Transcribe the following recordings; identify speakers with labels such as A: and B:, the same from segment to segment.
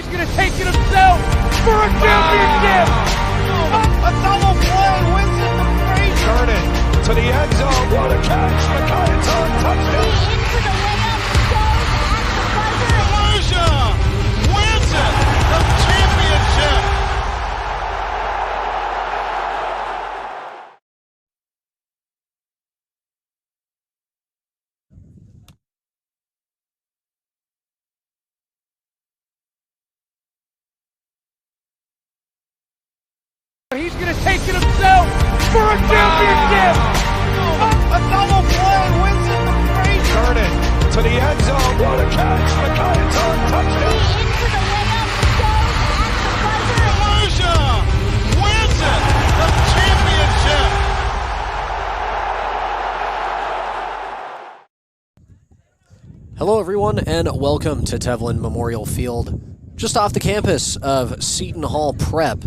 A: He's going to take it himself for a championship.
B: A double play, wins it to Frazier. Turn it to the end zone. What a catch. McKinnon, touchdown.
C: Into the layup, goes at the buzzer.
B: Frazier wins it. The championship.
A: He's going to take it himself for a championship.
B: A double play, wins it to Frazier. Turn it to the end zone. What a catch. McKinnon, touchdown.
C: Into the layup, goes at the buzzer.
B: Frazier wins it. The championship.
D: Hello, everyone, and welcome to Tevlin Memorial Field, just off the campus of Seton Hall Prep,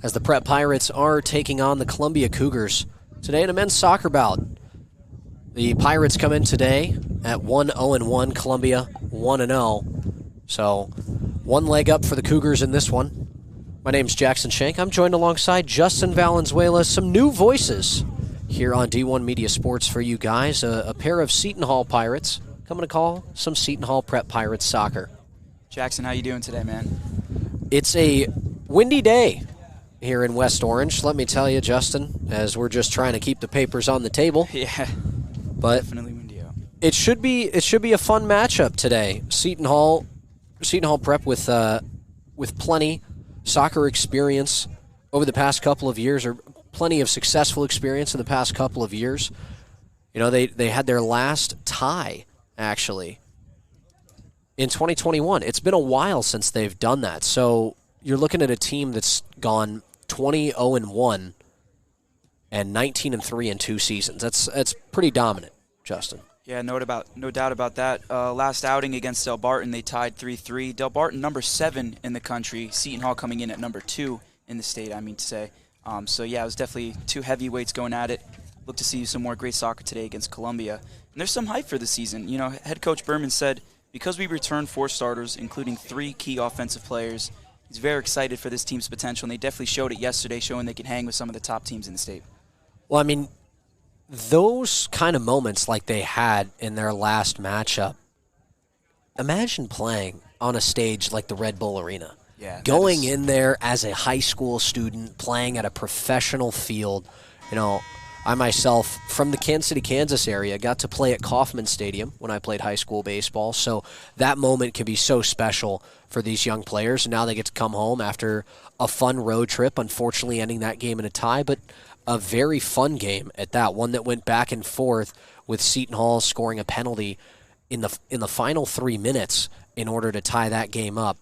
D: as the Prep Pirates are taking on the Columbia Cougars today in a men's soccer bout. The Pirates come in today at 1-0-1, Columbia 1-0. So, one leg up for the Cougars in this one. My name's Jackson Shank. I'm joined alongside Justin Valenzuela. Some new voices here on D1 Media Sports for you guys. A pair of Seton Hall Pirates coming to call some Seton Hall Prep Pirates soccer.
E: Jackson, how you doing today, man?
D: It's a windy day here in West Orange, let me tell you, Justin, as we're just trying to keep the papers on the table.
E: Yeah,
D: but
E: definitely windy out.
D: It should be a fun matchup today. Seton Hall Prep with plenty soccer experience over the past couple of years, or plenty of successful experience in the past couple of years. You know, they had their last tie actually in 2021. It's been a while since they've done that. So you're looking at a team that's gone 20-0-1 and 19-3 in 2 seasons. That's pretty dominant, Justin.
E: Yeah, no doubt about that. Last outing against Del Barton, they tied 3-3. Del Barton, number 7 in the country. Seton Hall coming in at number 2 in the state, I mean to say. So, yeah, it was definitely 2 heavyweights going at it. Look to see some more great soccer today against Columbia. And there's some hype for the season. You know, head coach Berman said, because we returned 4 starters, including 3 key offensive players, he's very excited for this team's potential, and they definitely showed it yesterday, showing they can hang with some of the top teams in the state.
D: Well, I mean, those kind of moments like they had in their last matchup, imagine playing on a stage like the Red Bull Arena.
E: Yeah,
D: going in there as a high school student, playing at a professional field. You know, I myself, from the Kansas City, Kansas area, got to play at Kauffman Stadium when I played high school baseball. So that moment can be so special for these young players. And now they get to come home after a fun road trip, unfortunately ending that game in a tie, but a very fun game at that, one that went back and forth with Seton Hall scoring a penalty in the final 3 minutes in order to tie that game up.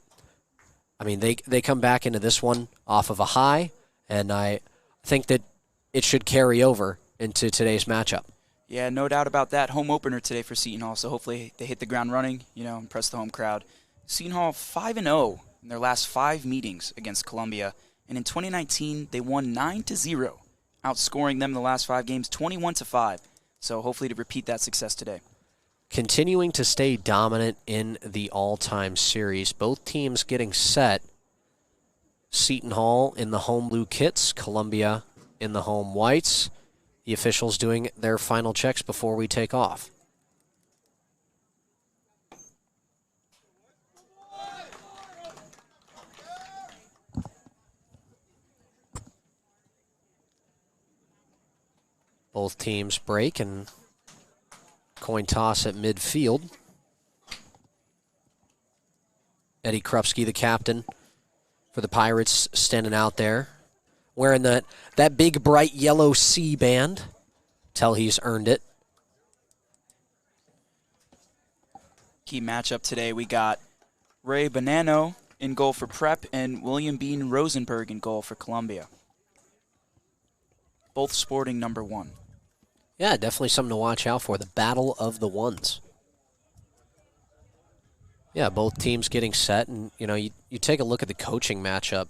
D: I mean, they come back into this one off of a high, and I think that it should carry over into today's matchup.
E: Yeah, no doubt about that. Home opener today for Seton Hall, so hopefully they hit the ground running, you know, impress the home crowd. Seton Hall 5-0 in their last 5 meetings against Columbia, and in 2019 they won 9-0, outscoring them in the last 5 games 21-5. So hopefully to repeat that success today.
D: Continuing to stay dominant in the all-time series. Both teams getting set. Seton Hall in the home blue kits, Columbia in the home whites. The officials doing their final checks before we take off. Both teams break and coin toss at midfield. Eddie Krupski, the captain for the Pirates, standing out there, wearing that big bright yellow C band. Tell he's earned it.
E: Key matchup today, we got Ray Bonanno in goal for Prep and William Bean Rosenberg in goal for Columbia. Both sporting number 1.
D: Yeah, definitely something to watch out for. The battle of the ones. Yeah, both teams getting set, and you know, you take a look at the coaching matchup.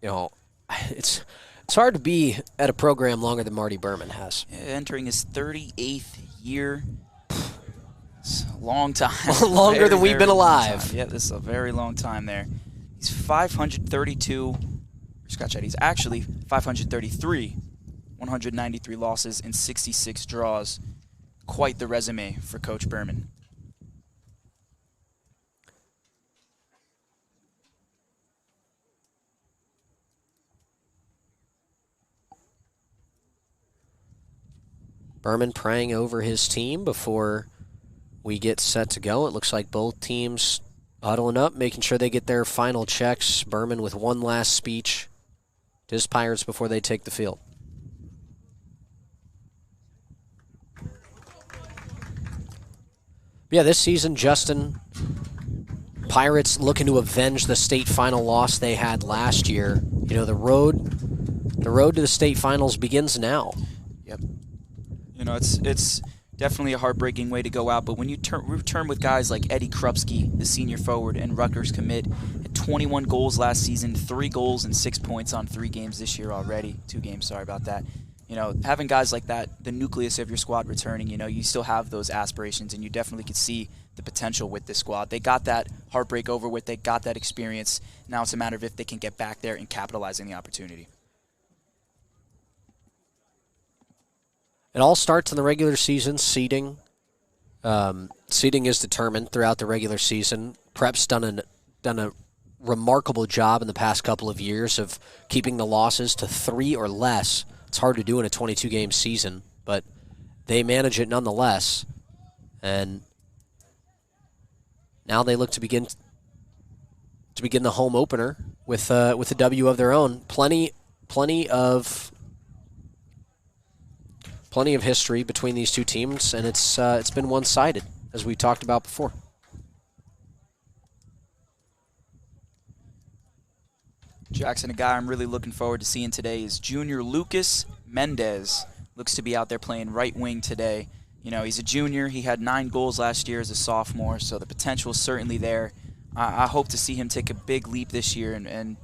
D: You know, it's hard to be at a program longer than Marty Berman has.
E: Entering his 38th year. It's a long time.
D: Longer
E: Very,
D: than we've
E: very
D: been
E: long
D: alive.
E: time. Yeah, this is a very long time there. He's 532. Scratch that. He's actually 533. 193 losses and 66 draws. Quite the resume for Coach Berman.
D: Berman praying over his team before we get set to go. It looks like both teams huddling up, making sure they get their final checks. Berman with one last speech to his Pirates before they take the field. Yeah, this season, Justin, Pirates looking to avenge the state final loss they had last year. You know, the road to the state finals begins now.
E: Yep. You know, it's definitely a heartbreaking way to go out, but when you return with guys like Eddie Krupski, the senior forward, and Rutgers commit, had 21 goals last season, 3 goals and 6 points on 3 games this year already. 2 games, sorry about that. You know, having guys like that, the nucleus of your squad returning, you know, you still have those aspirations, and you definitely could see the potential with this squad. They got that heartbreak over with. They got that experience. Now it's a matter of if they can get back there and capitalize on the opportunity.
D: It all starts in the regular season, seeding. Seeding is determined throughout the regular season. Prep's done a remarkable job in the past couple of years of keeping the losses to 3 or less. It's hard to do in a 22-game season, but they manage it nonetheless. And now they look to begin the home opener with a W of their own. Plenty of history between these two teams, and it's been one-sided, as we talked about before.
E: Jackson, a guy I'm really looking forward to seeing today is junior Lucas Mendez. Looks to be out there playing right wing today. You know, he's a junior. He had 9 goals last year as a sophomore, so the potential is certainly there. I hope to see him take a big leap this year and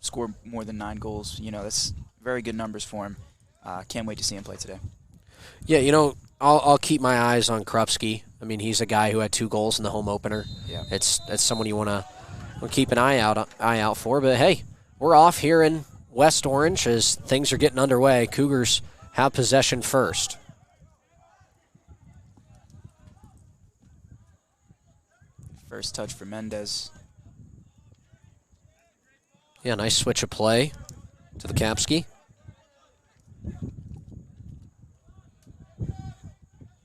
E: score more than 9 goals. You know, that's very good numbers for him. Can't wait to see him play today.
D: Yeah, you know, I'll keep my eyes on Krupski. I mean, he's a guy who had 2 goals in the home opener.
E: Yeah.
D: It's someone you want to keep an eye out for. But hey, we're off here in West Orange as things are getting underway. Cougars have possession first.
E: First touch for Mendez.
D: Yeah, nice switch of play to the Kapski.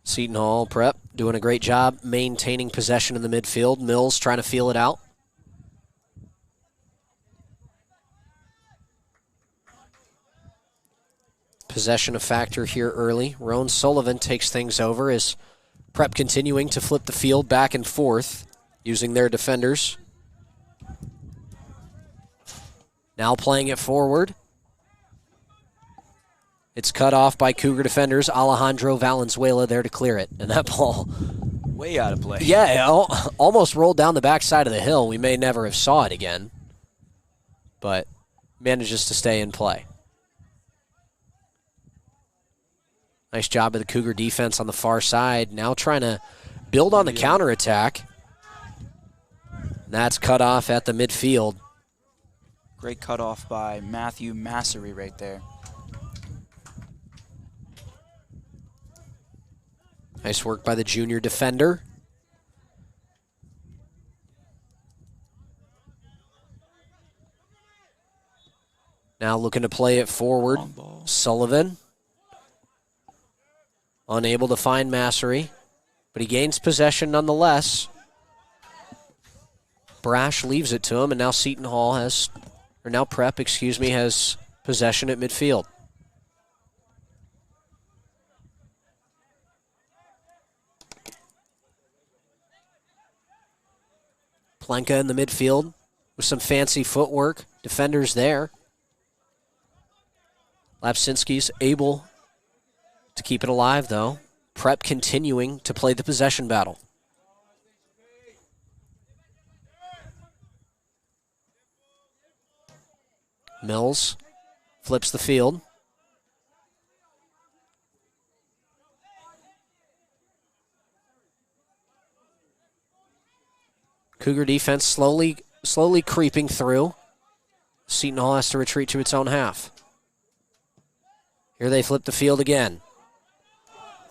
D: Seton Hall Prep doing a great job maintaining possession in the midfield. Mills trying to feel it out. Possession a factor here early. Roan Sullivan takes things over as Prep continuing to flip the field back and forth using their defenders. Now playing it forward. It's cut off by Cougar defenders. Alejandro Valenzuela there to clear it. And that ball,
E: Way out of play.
D: yeah, it almost rolled down the backside of the hill. We may never have saw it again, but manages to stay in play. Nice job of the Cougar defense on the far side. Now trying to build on the counterattack. That's cut off at the midfield.
E: Great cutoff by Matthew Massery right there.
D: Nice work by the junior defender. Now looking to play it forward. Sullivan. Unable to find Massery, but he gains possession nonetheless. Brash leaves it to him, and now Seton Hall has possession at midfield. Plenka in the midfield with some fancy footwork. Defenders there. Lapsinski's able to keep it alive, though. Prep continuing to play the possession battle. Mills flips the field. Cougar defense slowly creeping through. Seton Hall has to retreat to its own half. Here they flip the field again.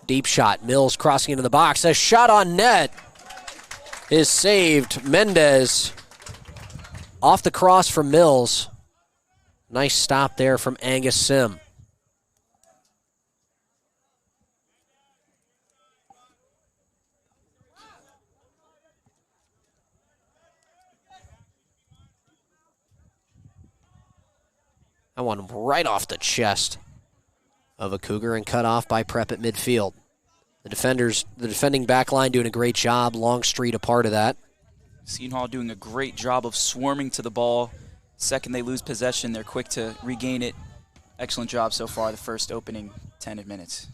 D: Deep shot. Mills crossing into the box. A shot on net is saved. Mendez off the cross from Mills. Nice stop there from Angus Sim. That one right off the chest of a Cougar and cut off by Prep at midfield. The defending back line doing a great job. Longstreet a part of that.
E: Seton Hall doing a great job of swarming to the ball. Second they lose possession, they're quick to regain it. Excellent job so far, the first opening 10 minutes.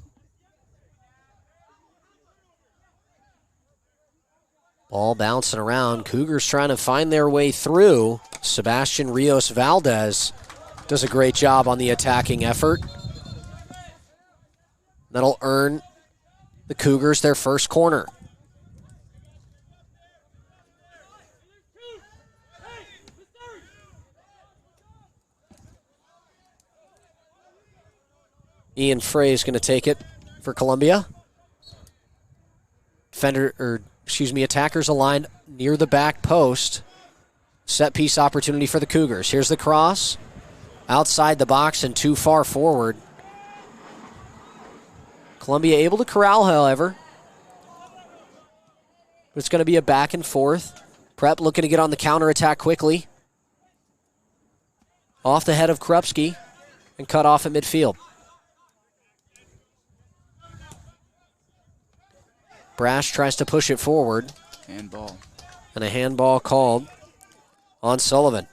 D: Ball bouncing around. Cougars trying to find their way through. Sebastian Rios Valdez does a great job on the attacking effort. That'll earn the Cougars their first corner. Ian Frey is going to take it for Columbia. Attackers aligned near the back post. Set piece opportunity for the Cougars. Here's the cross. Outside the box and too far forward. Columbia able to corral, however. It's going to be a back and forth. Prep looking to get on the counterattack quickly. Off the head of Krupski and cut off at midfield. Brash tries to push it forward.
E: Handball.
D: And a handball called on Sullivan.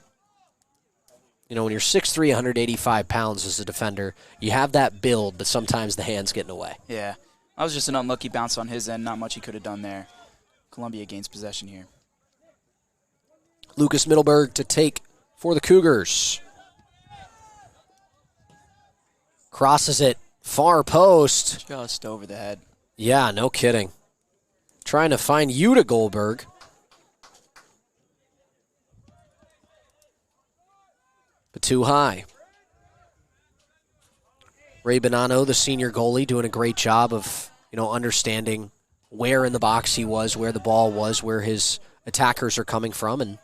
D: You know, when you're 6'3", 185 pounds as a defender, you have that build, but sometimes the hand's getting away.
E: Yeah. That was just an unlucky bounce on his end. Not much he could have done there. Columbia gains possession here.
D: Lucas Middleberg to take for the Cougars. Crosses it. Far post.
E: Just over the head.
D: Yeah, no kidding. Trying to find Yuta Goldberg. But too high. Ray Bonanno, the senior goalie, doing a great job of, understanding where in the box he was, where the ball was, where his attackers are coming from, and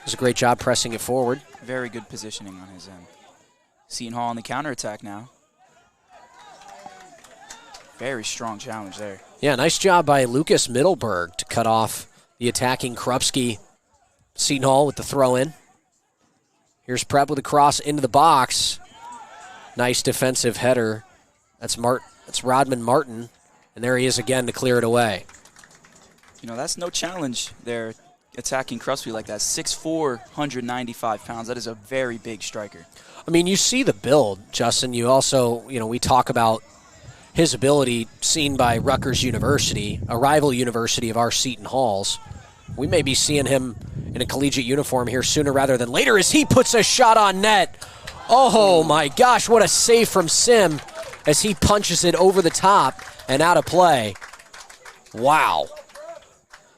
D: does a great job pressing it forward.
E: Very good positioning on his end. Seton Hall on the counterattack now. Very strong challenge there.
D: Yeah, nice job by Lucas Middleberg to cut off the attacking Krupski. Seton Hall with the throw-in. Here's Prep with a cross into the box. Nice defensive header. That's Rodman Martin. And there he is again to clear it away.
E: That's no challenge there, attacking Krupski like that. 6'4", 195 pounds. That is a very big striker.
D: I mean, you see the build, Justin. You also, we talk about his ability seen by Rutgers University, a rival university of our Seton Halls. We may be seeing him in a collegiate uniform here sooner rather than later as he puts a shot on net. Oh my gosh, what a save from Sim as he punches it over the top and out of play. Wow.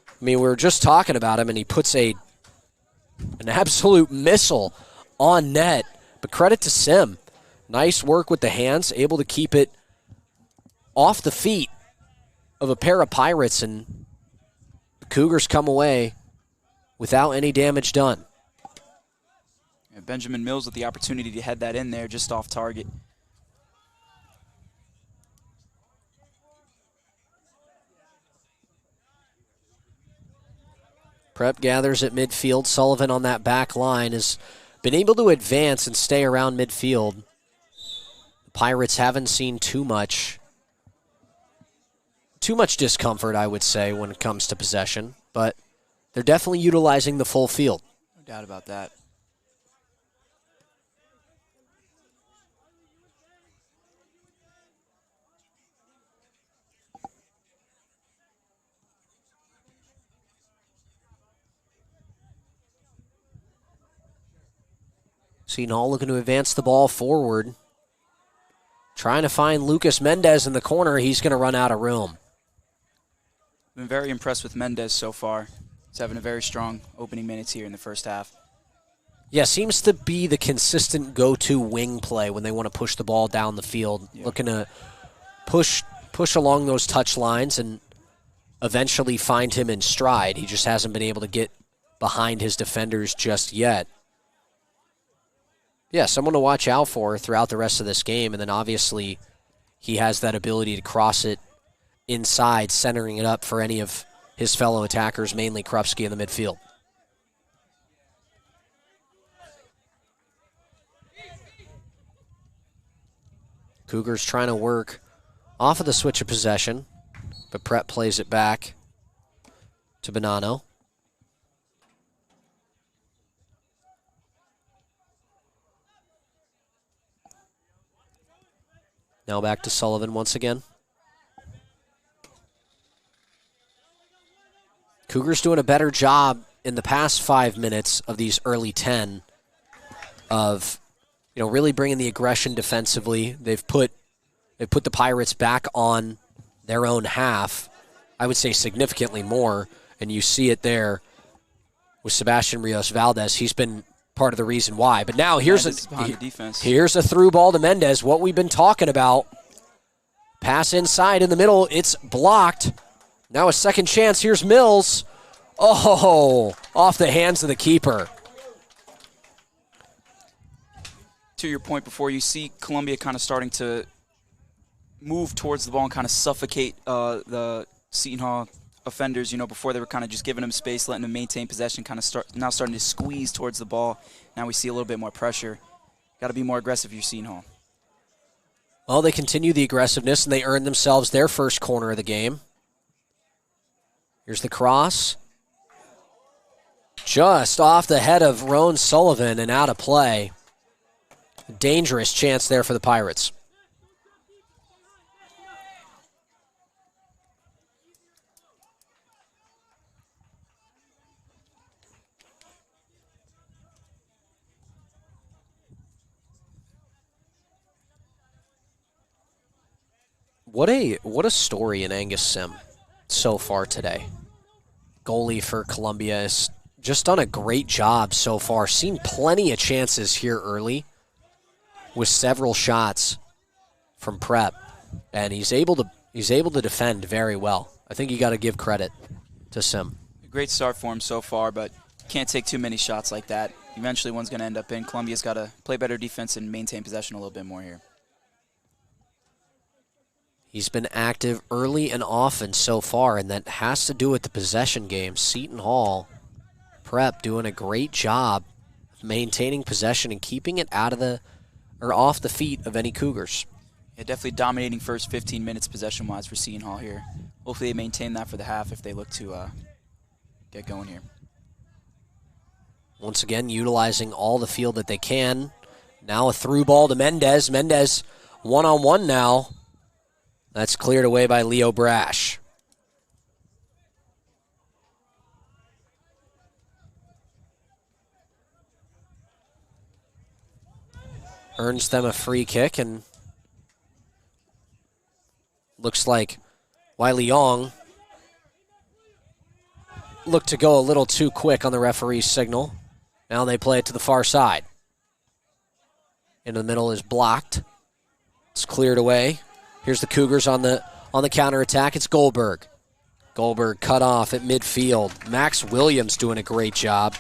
D: I mean, we were just talking about him and he puts an absolute missile on net. But credit to Sim. Nice work with the hands, able to keep it off the feet of a pair of Pirates, and the Cougars come away without any damage done.
E: And Benjamin Mills with the opportunity to head that in there just off target.
D: Prep gathers at midfield. Sullivan on that back line has been able to advance and stay around midfield. The Pirates haven't seen too much discomfort, I would say, when it comes to possession, but they're definitely utilizing the full field.
E: No doubt about that.
D: Seton Hall looking to advance the ball forward. Trying to find Lucas Mendez in the corner. He's going to run out of room.
E: Been very impressed with Mendez so far. He's having a very strong opening minutes here in the first half.
D: Yeah, seems to be the consistent go-to wing play when they want to push the ball down the field, looking to push along those touch lines and eventually find him in stride. He just hasn't been able to get behind his defenders just yet. Yeah, someone to watch out for throughout the rest of this game, and then obviously he has that ability to cross it inside, centering it up for any of his fellow attackers, mainly Krupski in the midfield. Cougars trying to work off of the switch of possession, but Prep plays it back to Bonanno. Now back to Sullivan once again. Cougars doing a better job in the past 5 minutes of these early 10 of really bringing the aggression defensively. They've put the Pirates back on their own half, I would say significantly more, and you see it there with Sebastian Rios-Valdez. He's been part of the reason why. But now here's a through ball to Mendez, what we've been talking about. Pass inside in the middle, it's blocked. Now a second chance, here's Mills. Oh, off the hands of the keeper.
E: To your point before, you see Columbia kind of starting to move towards the ball and kind of suffocate the Seton Hall offenders. Before they were kind of just giving them space, letting them maintain possession, kind of now starting to squeeze towards the ball. Now we see a little bit more pressure. Got to be more aggressive if you're Seton Hall.
D: Well, they continue the aggressiveness, and they earn themselves their first corner of the game. Here's the cross. Just off the head of Roan Sullivan and out of play. Dangerous chance there for the Pirates. What a story in Angus Sim so far today. Goalie for Columbia has just done a great job so far. Seen plenty of chances here early with several shots from Prep, and he's able to defend very well. I think you got to give credit to Sim.
E: A great start for him so far, but can't take too many shots like that. Eventually one's going to end up in. Columbia's got to play better defense and maintain possession a little bit more here.
D: He's been active early and often so far, and that has to do with the possession game. Seton Hall Prep doing a great job of maintaining possession and keeping it off the feet of any Cougars.
E: Yeah, definitely dominating first 15 minutes possession-wise for Seton Hall here. Hopefully they maintain that for the half if they look to get going here.
D: Once again, utilizing all the field that they can. Now a through ball to Mendez. Mendez one-on-one now. That's cleared away by Leo Brash. Earns them a free kick, and looks like Wiley Yong looked to go a little too quick on the referee's signal. Now they play it to the far side. In the middle is blocked. It's cleared away. Here's the Cougars on the counterattack. It's Goldberg. Goldberg cut off at midfield. Max Williams doing a great job.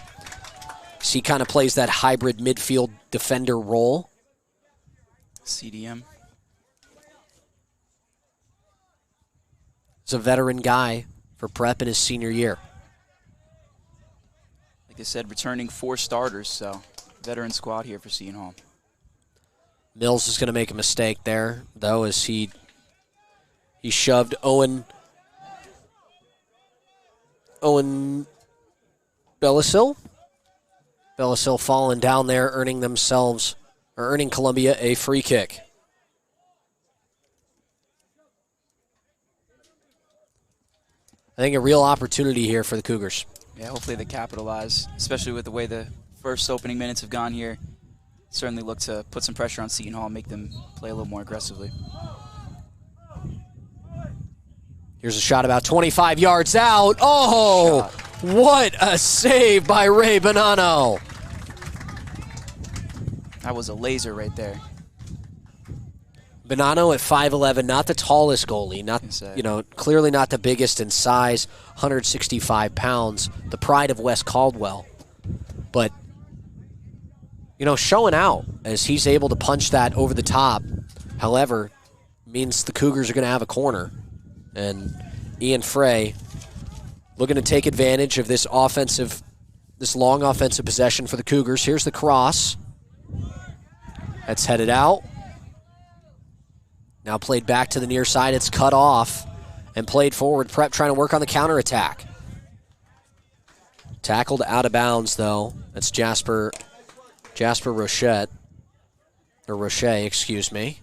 D: So he kind of plays that hybrid midfield defender role.
E: CDM.
D: He's a veteran guy for Prep in his senior year.
E: Like I said, returning 4 starters, so veteran squad here for Seton Hall.
D: Mills is going to make a mistake there, though, as he shoved Owen Bellasil. Bellasil falling down there, earning Columbia a free kick. I think a real opportunity here for the Cougars.
E: Yeah, hopefully they capitalize, especially with the way the first opening minutes have gone here. Certainly look to put some pressure on Seton Hall, make them play a little more aggressively.
D: Here's a shot about 25 yards out. Oh, What a save by Ray Bonanno.
E: That was a laser right there.
D: Bonanno at 5'11", not the tallest goalie, not clearly not the biggest in size, 165 pounds, the pride of West Caldwell. But, showing out as he's able to punch that over the top. However, means the Cougars are going to have a corner. And Ian Frey looking to take advantage of this long offensive possession for the Cougars. Here's the cross. That's headed out. Now played back to the near side. It's cut off and played forward. Prep trying to work on the counterattack. Tackled out of bounds, though. That's Jasper Roche, excuse me.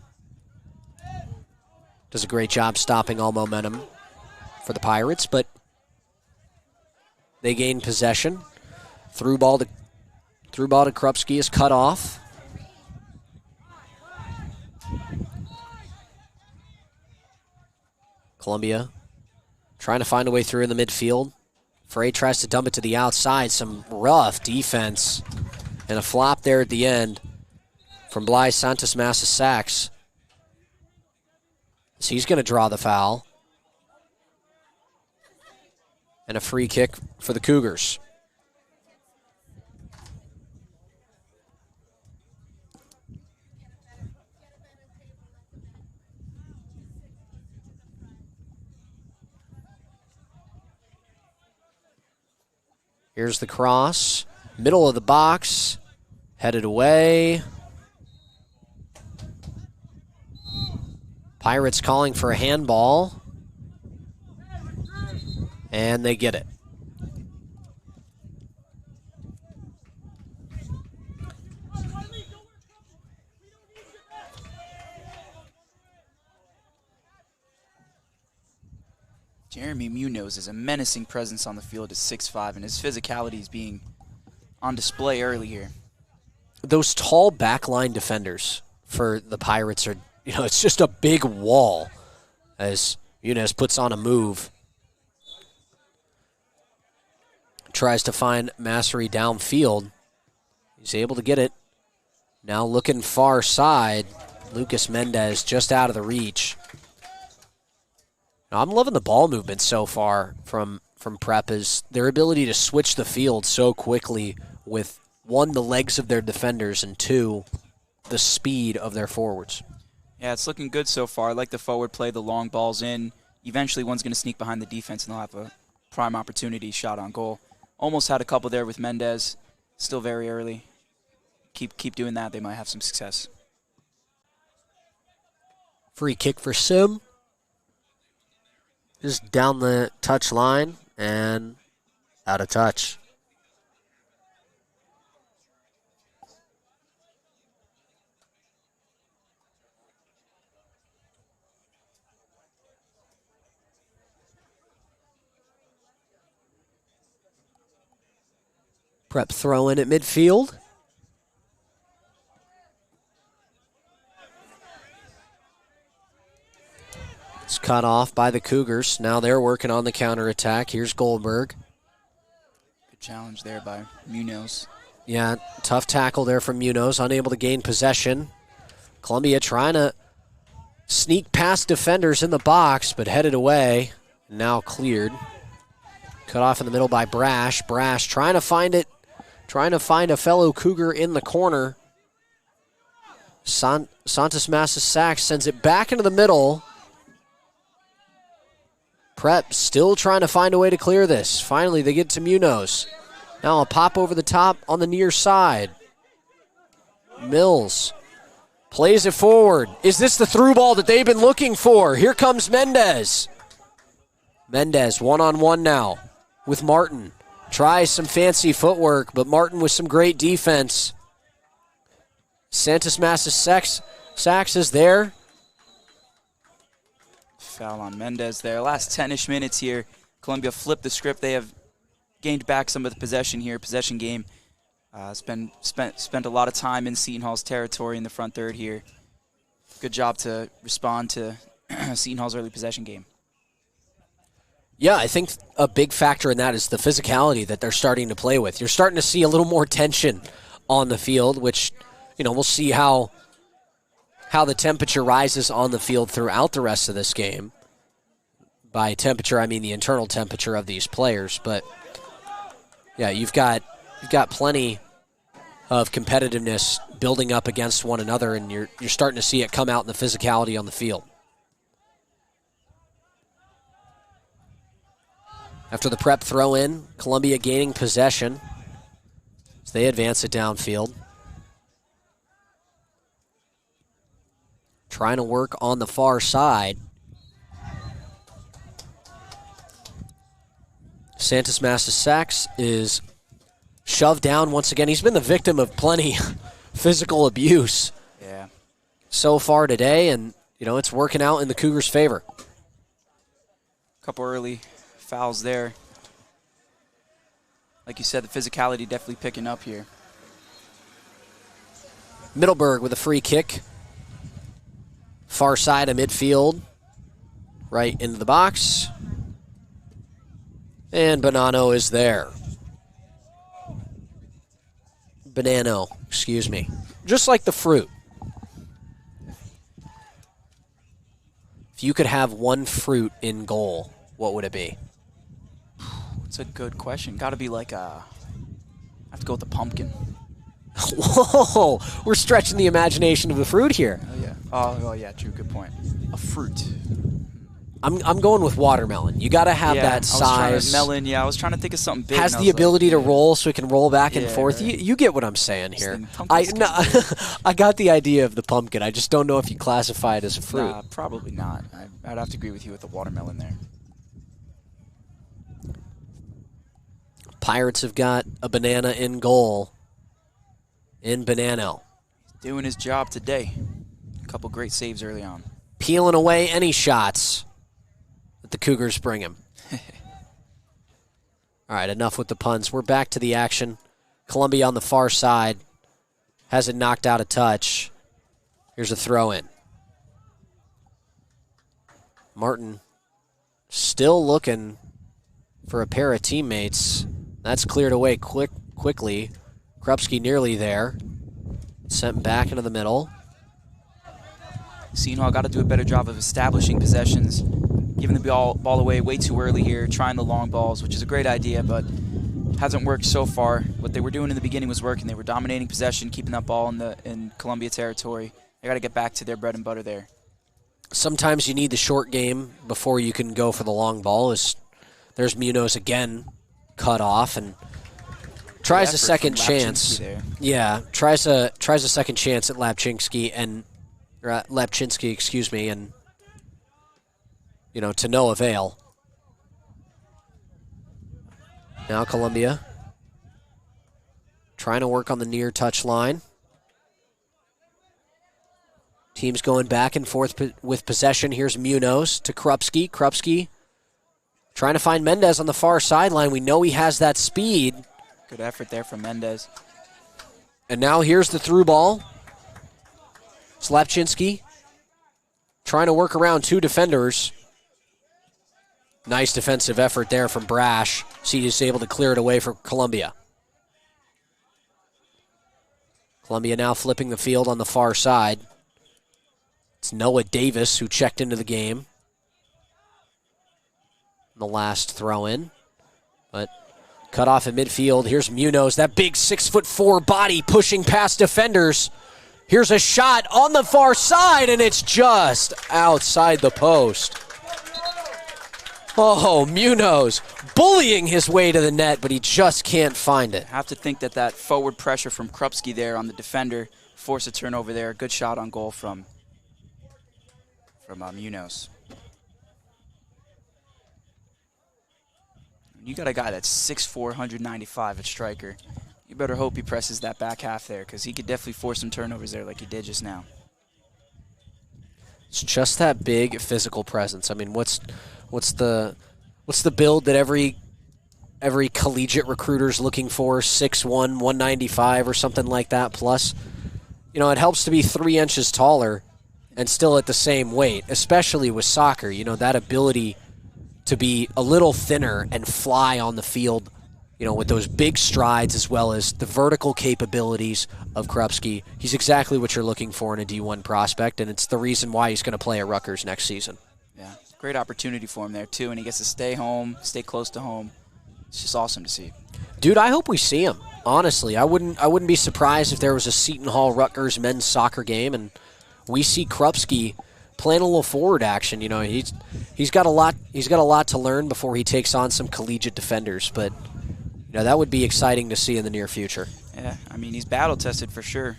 D: Does a great job stopping all momentum for the Pirates, but they gain possession. Through ball to Krupski is cut off. Columbia trying to find a way through in the midfield. Frey tries to dump it to the outside. Some rough defense and a flop there at the end from Blythe Santos Massa Sachs. So he's going to draw the foul. And a free kick for the Cougars. Here's the cross. Middle of the box. Headed away. Pirates calling for a handball. And they get it.
E: Jeremy Munoz is a menacing presence on the field at 6'5", and his physicality is being on display early here.
D: Those tall backline defenders for the Pirates are, it's just a big wall as Munoz puts on a move. Tries to find Massery downfield. He's able to get it. Now looking far side. Lucas Mendez just out of the reach. Now, I'm loving the ball movement so far from Prep, is their ability to switch the field so quickly with, one, the legs of their defenders, and two, the speed of their forwards.
E: Yeah, it's looking good so far. I like the forward play, the long balls in. Eventually one's going to sneak behind the defense and they'll have a prime opportunity shot on goal. Almost had a couple there with Mendez. Still very early. Keep doing that. They might have some success.
D: Free kick for Sim. Just down the touch line and out of touch. Prep throw in at midfield. It's cut off by the Cougars. Now they're working on the counterattack. Here's Goldberg.
E: Good challenge there by Munoz.
D: Yeah, tough tackle there from Munoz. Unable to gain possession. Columbia trying to sneak past defenders in the box, but headed away. Now cleared. Cut off in the middle by Brash. Brash trying to find it. Trying to find a fellow Cougar in the corner. Santos Massa Sachs sends it back into the middle. Prep still trying to find a way to clear this. Finally, they get to Munoz. Now a pop over the top on the near side. Mills plays it forward. Is this the through ball that they've been looking for? Here comes Mendez. Mendez one-on-one now with Martin. Tries some fancy footwork, but Martin with some great defense. Santos Massa Sachs is there.
E: Foul on Mendez there. Last 10-ish minutes here. Columbia flipped the script. They have gained back some of the possession here. Possession game. Spent a lot of time in Seton Hall's territory in the front third here. Good job to respond to Seton Hall's early possession game.
D: Yeah, I think a big factor in that is the physicality that they're starting to play with. You're starting to see a little more tension on the field, which, we'll see how the temperature rises on the field throughout the rest of this game. By temperature, I mean the internal temperature of these players. But, yeah, you've got plenty of competitiveness building up against one another, and you're starting to see it come out in the physicality on the field. After the prep throw in, Columbia gaining possession as they advance it downfield. Trying to work on the far side. Santos Massasax is shoved down once again. He's been the victim of plenty physical abuse so far today, and, it's working out in the Cougars' favor.
E: Couple early fouls there. Like you said, the physicality definitely picking up here.
D: Middleburg with a free kick. Far side of midfield. Right into the box. And Bonanno is there. Bonanno, excuse me. Just like the fruit. If you could have one fruit in goal, what would it be?
E: That's a good question. Got to be like I have to go with the pumpkin.
D: Whoa, we're stretching the imagination of the fruit here.
E: Oh yeah. Oh yeah. True. Good point. A fruit.
D: I'm going with watermelon. You got to have that size.
E: Melon. Yeah, I was trying to think of something big.
D: Has the ability to roll, so it can roll back and forth. Right. You get what I'm saying here. I got the idea of the pumpkin. I just don't know if you classify it as a fruit.
E: Nah, probably not. I'd have to agree with you with the watermelon there.
D: Pirates have got a banana in goal in Bonanno.
E: Doing his job today. A couple great saves early on.
D: Peeling away any shots that the Cougars bring him. All right, enough with the puns. We're back to the action. Columbia on the far side has it knocked out of touch. Here's a throw in. Martin still looking for a pair of teammates. That's cleared away quickly. Krupski nearly there. Sent back into the middle.
E: Seton got to do a better job of establishing possessions, giving the ball away way too early here, trying the long balls, which is a great idea, but hasn't worked so far. What they were doing in the beginning was working. They were dominating possession, keeping that ball in Columbia territory. They got to get back to their bread and butter there.
D: Sometimes you need the short game before you can go for the long ball. There's Munoz again, cut off, and tries a second chance. Yeah, tries a second chance at Lapchinsky, and to no avail. Now Columbia trying to work on the near touch line. Teams going back and forth with possession. Here's Munoz to Krupski. Krupski trying to find Mendez on the far sideline. We know he has that speed.
E: Good effort there from Mendez.
D: And now here's the through ball. Slapchinsky trying to work around two defenders. Nice defensive effort there from Brash. See, he's able to clear it away for Columbia. Columbia now flipping the field on the far side. It's Noah Davis who checked into the game. The last throw in. But cut off in midfield. Here's Munoz. That big 6'4" body pushing past defenders. Here's a shot on the far side, and it's just outside the post. Oh, Munoz bullying his way to the net, but he just can't find it.
E: I have to think that forward pressure from Krupski there on the defender forced a turnover there. Good shot on goal from Munoz. You got a guy that's 6'4", 195 at striker. You better hope he presses that back half there, because he could definitely force some turnovers there like he did just now.
D: It's just that big physical presence. I mean, what's the build that every collegiate recruiter's looking for? 6'1", 195 or something like that plus. It helps to be 3 inches taller and still at the same weight, especially with soccer. That ability to be a little thinner and fly on the field, with those big strides as well as the vertical capabilities of Krupski. He's exactly what you're looking for in a D1 prospect, and it's the reason why he's going to play at Rutgers next season.
E: Yeah, great opportunity for him there, too, and he gets to stay home, stay close to home. It's just awesome to see.
D: Dude, I hope we see him. Honestly, I wouldn't be surprised if there was a Seton Hall Rutgers men's soccer game and we see Krupski playing a little forward action. He's got a lot to learn before he takes on some collegiate defenders, but that would be exciting to see in the near future.
E: Yeah, I mean, he's battle tested for sure.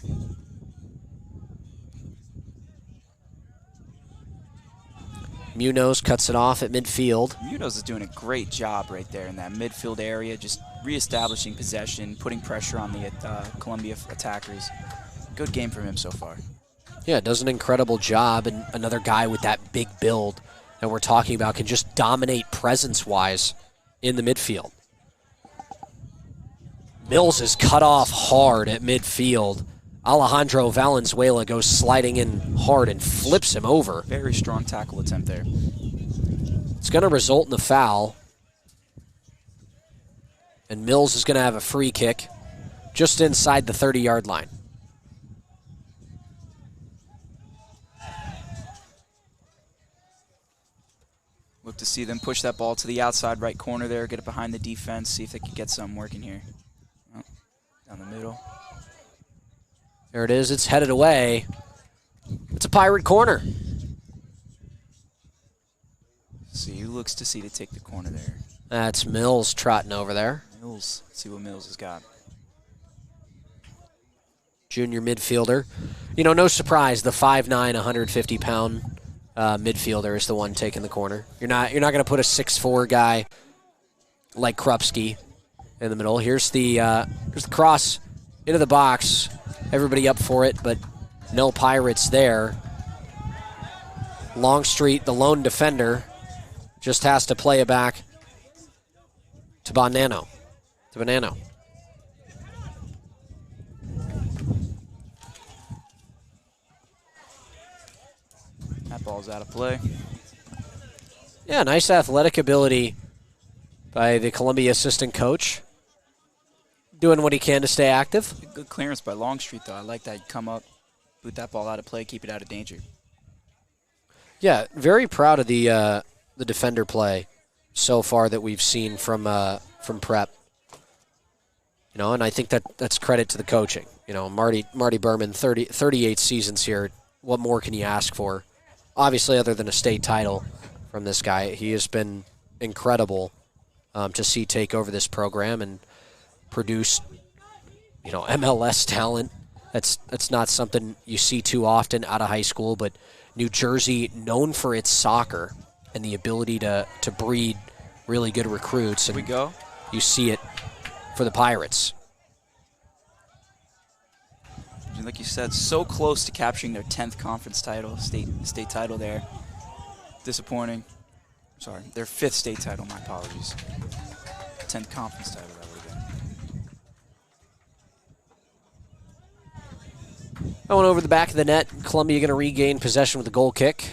D: Munoz cuts it off at midfield.
E: Munoz is doing a great job right there in that midfield area, just reestablishing possession, putting pressure on the Columbia attackers. Good game from him so far.
D: Yeah, does an incredible job, and another guy with that big build that we're talking about can just dominate presence-wise in the midfield. Mills is cut off hard at midfield. Alejandro Valenzuela goes sliding in hard and flips him over.
E: Very strong tackle attempt there.
D: It's going to result in a foul. And Mills is going to have a free kick just inside the 30-yard line.
E: Look to see them push that ball to the outside right corner there, get it behind the defense, see if they can get something working here. Oh, down the middle.
D: There it is. It's headed away. It's a Pirate corner.
E: See who looks to see to take the corner there.
D: That's Mills trotting over there.
E: Mills. Let's see what Mills has got.
D: Junior midfielder. No surprise, the 5'9", 150-pound midfielder is the one taking the corner. You're not going to put a 6'4" guy like Krupski in the middle. Here's the cross into the box. Everybody up for it, but no Pirates there. Longstreet, the lone defender, just has to play it back to Bonanno.
E: That ball's out of play.
D: Yeah, nice athletic ability by the Columbia assistant coach. Doing what he can to stay active.
E: Good clearance by Longstreet, though. I like that. You come up, boot that ball out of play, keep it out of danger.
D: Yeah, very proud of the defender play so far that we've seen from Prep. And I think that's credit to the coaching. Marty Berman, 38 seasons here. What more can you ask for? Obviously, other than a state title from this guy, he has been incredible to see take over this program and produce, MLS talent. That's not something you see too often out of high school, but New Jersey, known for its soccer and the ability to breed really good recruits.
E: Here we go.
D: You see it for the Pirates.
E: Like you said, so close to capturing their 10th conference title, state title there. Disappointing. Sorry, their 5th state title, my apologies. 10th conference title, that would have been.
D: Going over the back of the net, Columbia going to regain possession with a goal kick.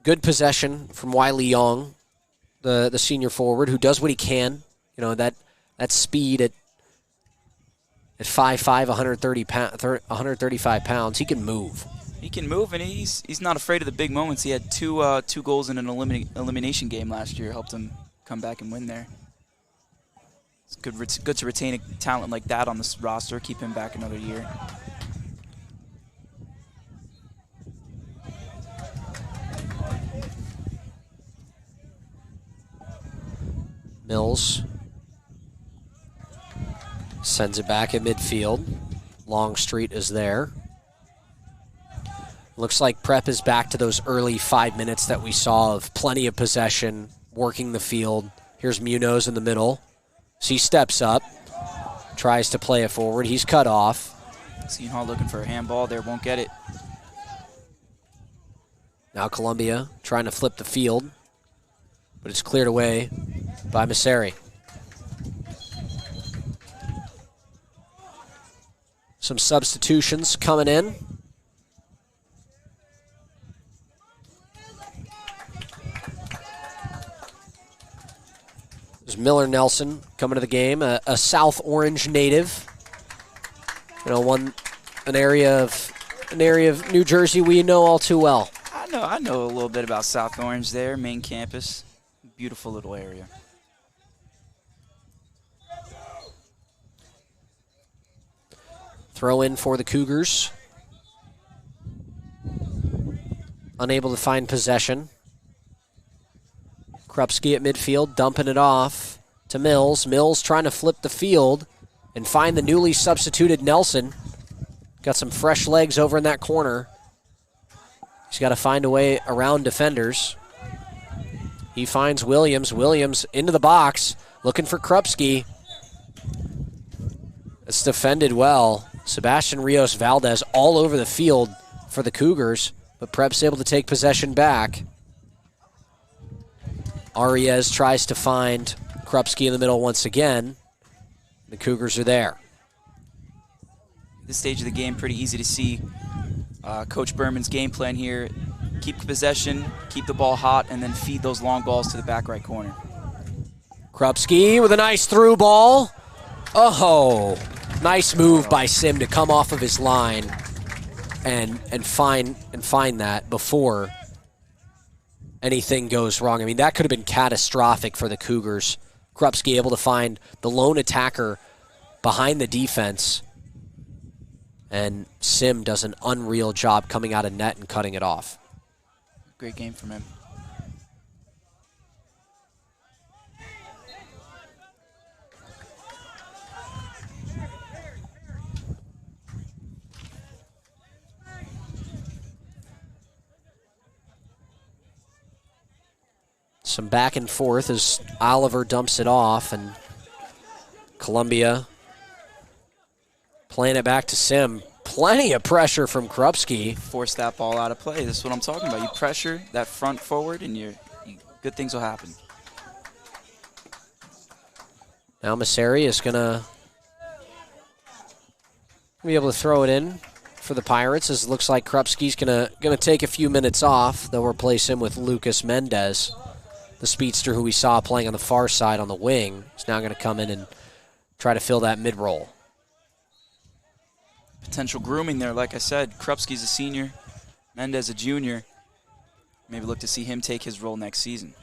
D: Good possession from Wiley Young, the senior forward, who does what he can. That speed at 5'5", 135 pounds, he can move.
E: He can move, and he's not afraid of the big moments. He had two goals in an elimination game last year, helped him come back and win there. It's good to retain a talent like that on this roster, keep him back another year.
D: Mills sends it back at midfield. Longstreet is there. Looks like Prep is back to those early 5 minutes that we saw of plenty of possession, working the field. Here's Munoz in the middle. So he steps up, tries to play it forward. He's cut off.
E: Seton Hall looking for a handball there, won't get it.
D: Now Columbia trying to flip the field, but it's cleared away by Masseri. Some substitutions coming in. There's Miller Nelson coming to the game, a South Orange native. You know, an area of New Jersey we know all too well.
E: I know a little bit about South Orange there, main campus. Beautiful little area.
D: Throw in for the Cougars. Unable to find possession. Krupski at midfield, dumping it off to Mills. Mills trying to flip the field and find the newly substituted Nelson. Got some fresh legs over in that corner. He's got to find a way around defenders. He finds Williams. Williams into the box, looking for Krupski. It's defended well. Sebastian Rios Valdez all over the field for the Cougars, but Prep's able to take possession back. Arias tries to find Krupski in the middle once again. The Cougars are there.
E: This stage of the game, pretty easy to see Coach Berman's game plan here. Keep possession, keep the ball hot, and then feed those long balls to the back right corner.
D: Krupski with a nice through ball. Oh, nice move by Sim to come off of his line and find that before anything goes wrong. I mean, that could have been catastrophic for the Cougars. Krupski able to find the lone attacker behind the defense, and Sim does an unreal job coming out of net and cutting it off.
E: Great game from him.
D: Some back and forth as Oliver dumps it off, and Columbia playing it back to Sim. Plenty of pressure from Krupski.
E: Force that ball out of play. This is what I'm talking about. You pressure that front forward, and good things will happen.
D: Now Masseri is going to be able to throw it in for the Pirates, as it looks like Krupski's going to take a few minutes off. They'll replace him with Lucas Mendez, the speedster who we saw playing on the far side on the wing. Is now going to come in and try to fill that mid-roll.
E: Potential grooming there, like I said. Krupski's a senior, Mendez a junior. Maybe look to see him take his role next season.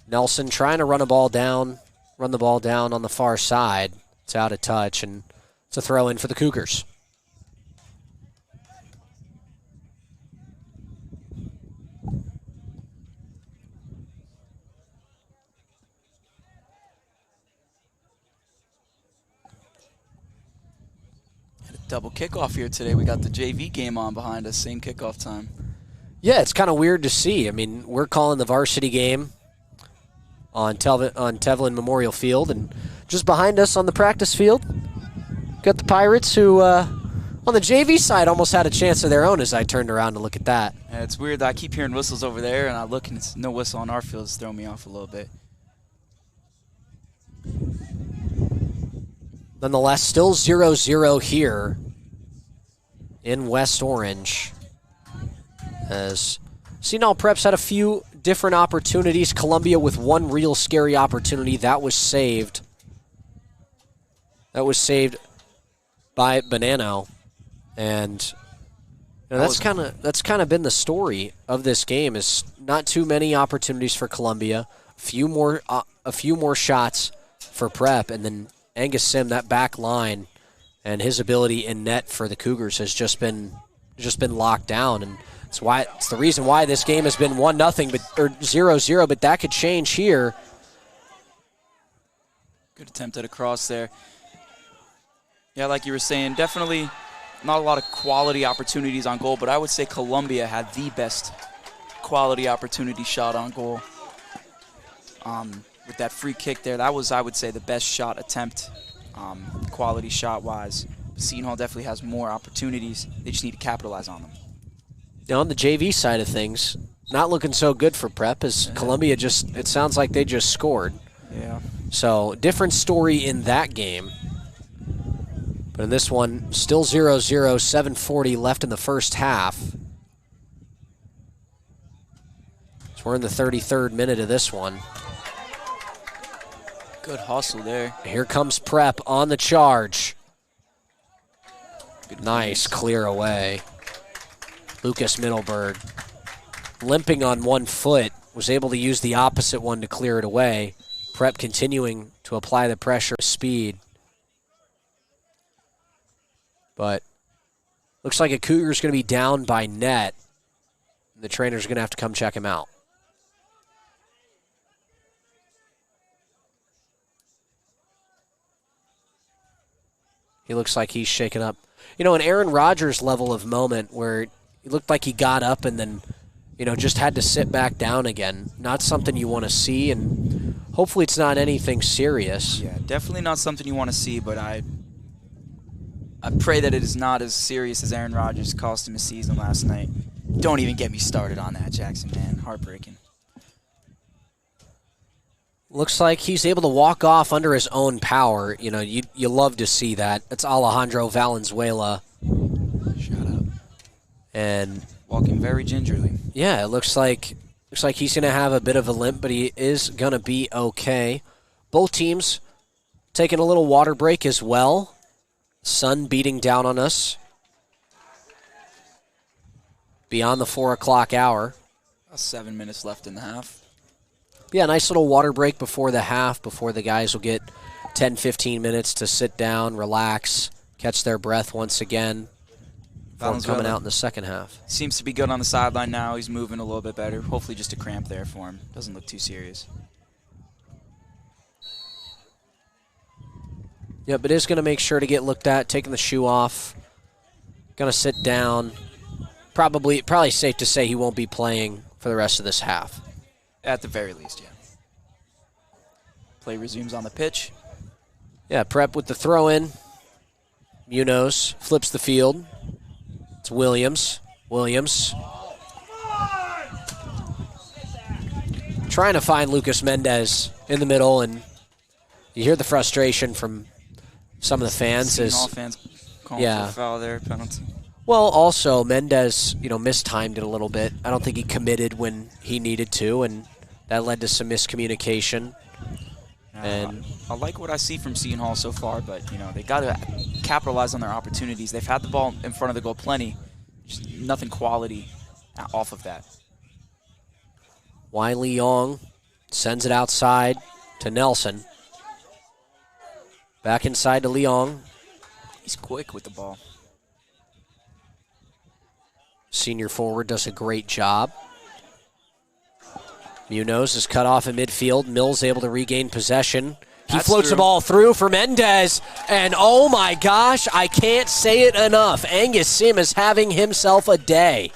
D: Nelson trying to run the ball down on the far side. It's out of touch, and it's a throw in for the Cougars.
E: Double kickoff here today. We got the JV game on behind us, same kickoff time.
D: Yeah, it's kind of weird to see. I mean, we're calling the varsity game on Tevlin Memorial Field, and just behind us on the practice field, got the Pirates who, on the JV side, almost had a chance of their own as I turned around to look at that.
E: Yeah, it's weird that I keep hearing whistles over there, and I look and it's no whistle on our field. It's throwing me off a little bit.
D: Nonetheless, still 0-0 here in West Orange, as Seton Prep's had a few different opportunities. Columbia with one real scary opportunity. That was saved. That was saved by Bonanno. And you know, that's kind of been the story of this game, is not too many opportunities for Columbia, a few more shots for Prep, and then Angus Sim, that back line, and his ability in net for the Cougars has just been locked down, and it's the reason why this game has been 1-0 or 0-0, but that could change here.
E: Good attempt at a cross there. Yeah, like you were saying, definitely not a lot of quality opportunities on goal, but I would say Columbia had the best quality opportunity shot on goal. With that free kick there, that was, I would say, the best shot attempt, quality shot-wise. Seton Hall definitely has more opportunities. They just need to capitalize on them.
D: Now, on the JV side of things, not looking so good for Prep, as Columbia it sounds like they just scored.
E: Yeah.
D: So, different story in that game. But in this one, still 0-0, 7:40 left in the first half. So we're in the 33rd minute of this one.
E: Good hustle there.
D: Here comes Prep on the charge.
E: Good
D: Nice
E: clearance.
D: clear away. Lucas Middleberg, limping on one foot, was able to use the opposite one to clear it away. Prep continuing to apply the pressure, speed. But looks like a Cougar's going to be down by net. The trainer's going to have to come check him out. He looks like he's shaken up. You know, an Aaron Rodgers level of moment where he looked like he got up and then, you know, just had to sit back down again. Not something you want to see, and hopefully it's not anything serious.
E: Yeah, definitely not something you want to see, but I pray that it is not as serious as Aaron Rodgers cost him a season last night. Don't even get me started on that, Jackson, man. Heartbreaking.
D: Looks like he's able to walk off under his own power. You know, you love to see that. It's Alejandro Valenzuela.
E: Shut up.
D: And
E: walking very gingerly.
D: Yeah, it looks like he's going to have a bit of a limp, but he is going to be okay. Both teams taking a little water break as well. Sun beating down on us. Beyond the 4 o'clock hour.
E: 7 minutes left in the half.
D: Yeah, nice little water break before the half, before the guys will get 10, 15 minutes to sit down, relax, catch their breath once again before coming out in the second half.
E: Seems to be good on the sideline now. He's moving a little bit better. Hopefully just a cramp there for him. Doesn't look too serious.
D: Yeah, but is going to make sure to get looked at, taking the shoe off. Going to sit down. Probably safe to say he won't be playing for the rest of this half.
E: At the very least, yeah. Play resumes on the pitch.
D: Yeah, Prep with the throw-in. Munoz flips the field. It's Williams. Williams. Trying to find Lucas Mendez in the middle, and you hear the frustration from some of the fans.
E: All fans calling for a foul there, penalty.
D: Well, also, Mendez, mistimed it a little bit. I don't think he committed when he needed to, and that led to some miscommunication. And
E: I like what I see from Seton Hall so far, but, they got to capitalize on their opportunities. They've had the ball in front of the goal plenty. Just nothing quality off of that.
D: Wiley Young sends it outside to Nelson. Back inside to Leong.
E: He's quick with the ball.
D: Senior forward does a great job. Munoz is cut off in midfield. Mills able to regain possession. He floats the ball through for Mendez. And oh my gosh, I can't say it enough. Angus Sim is having himself a day.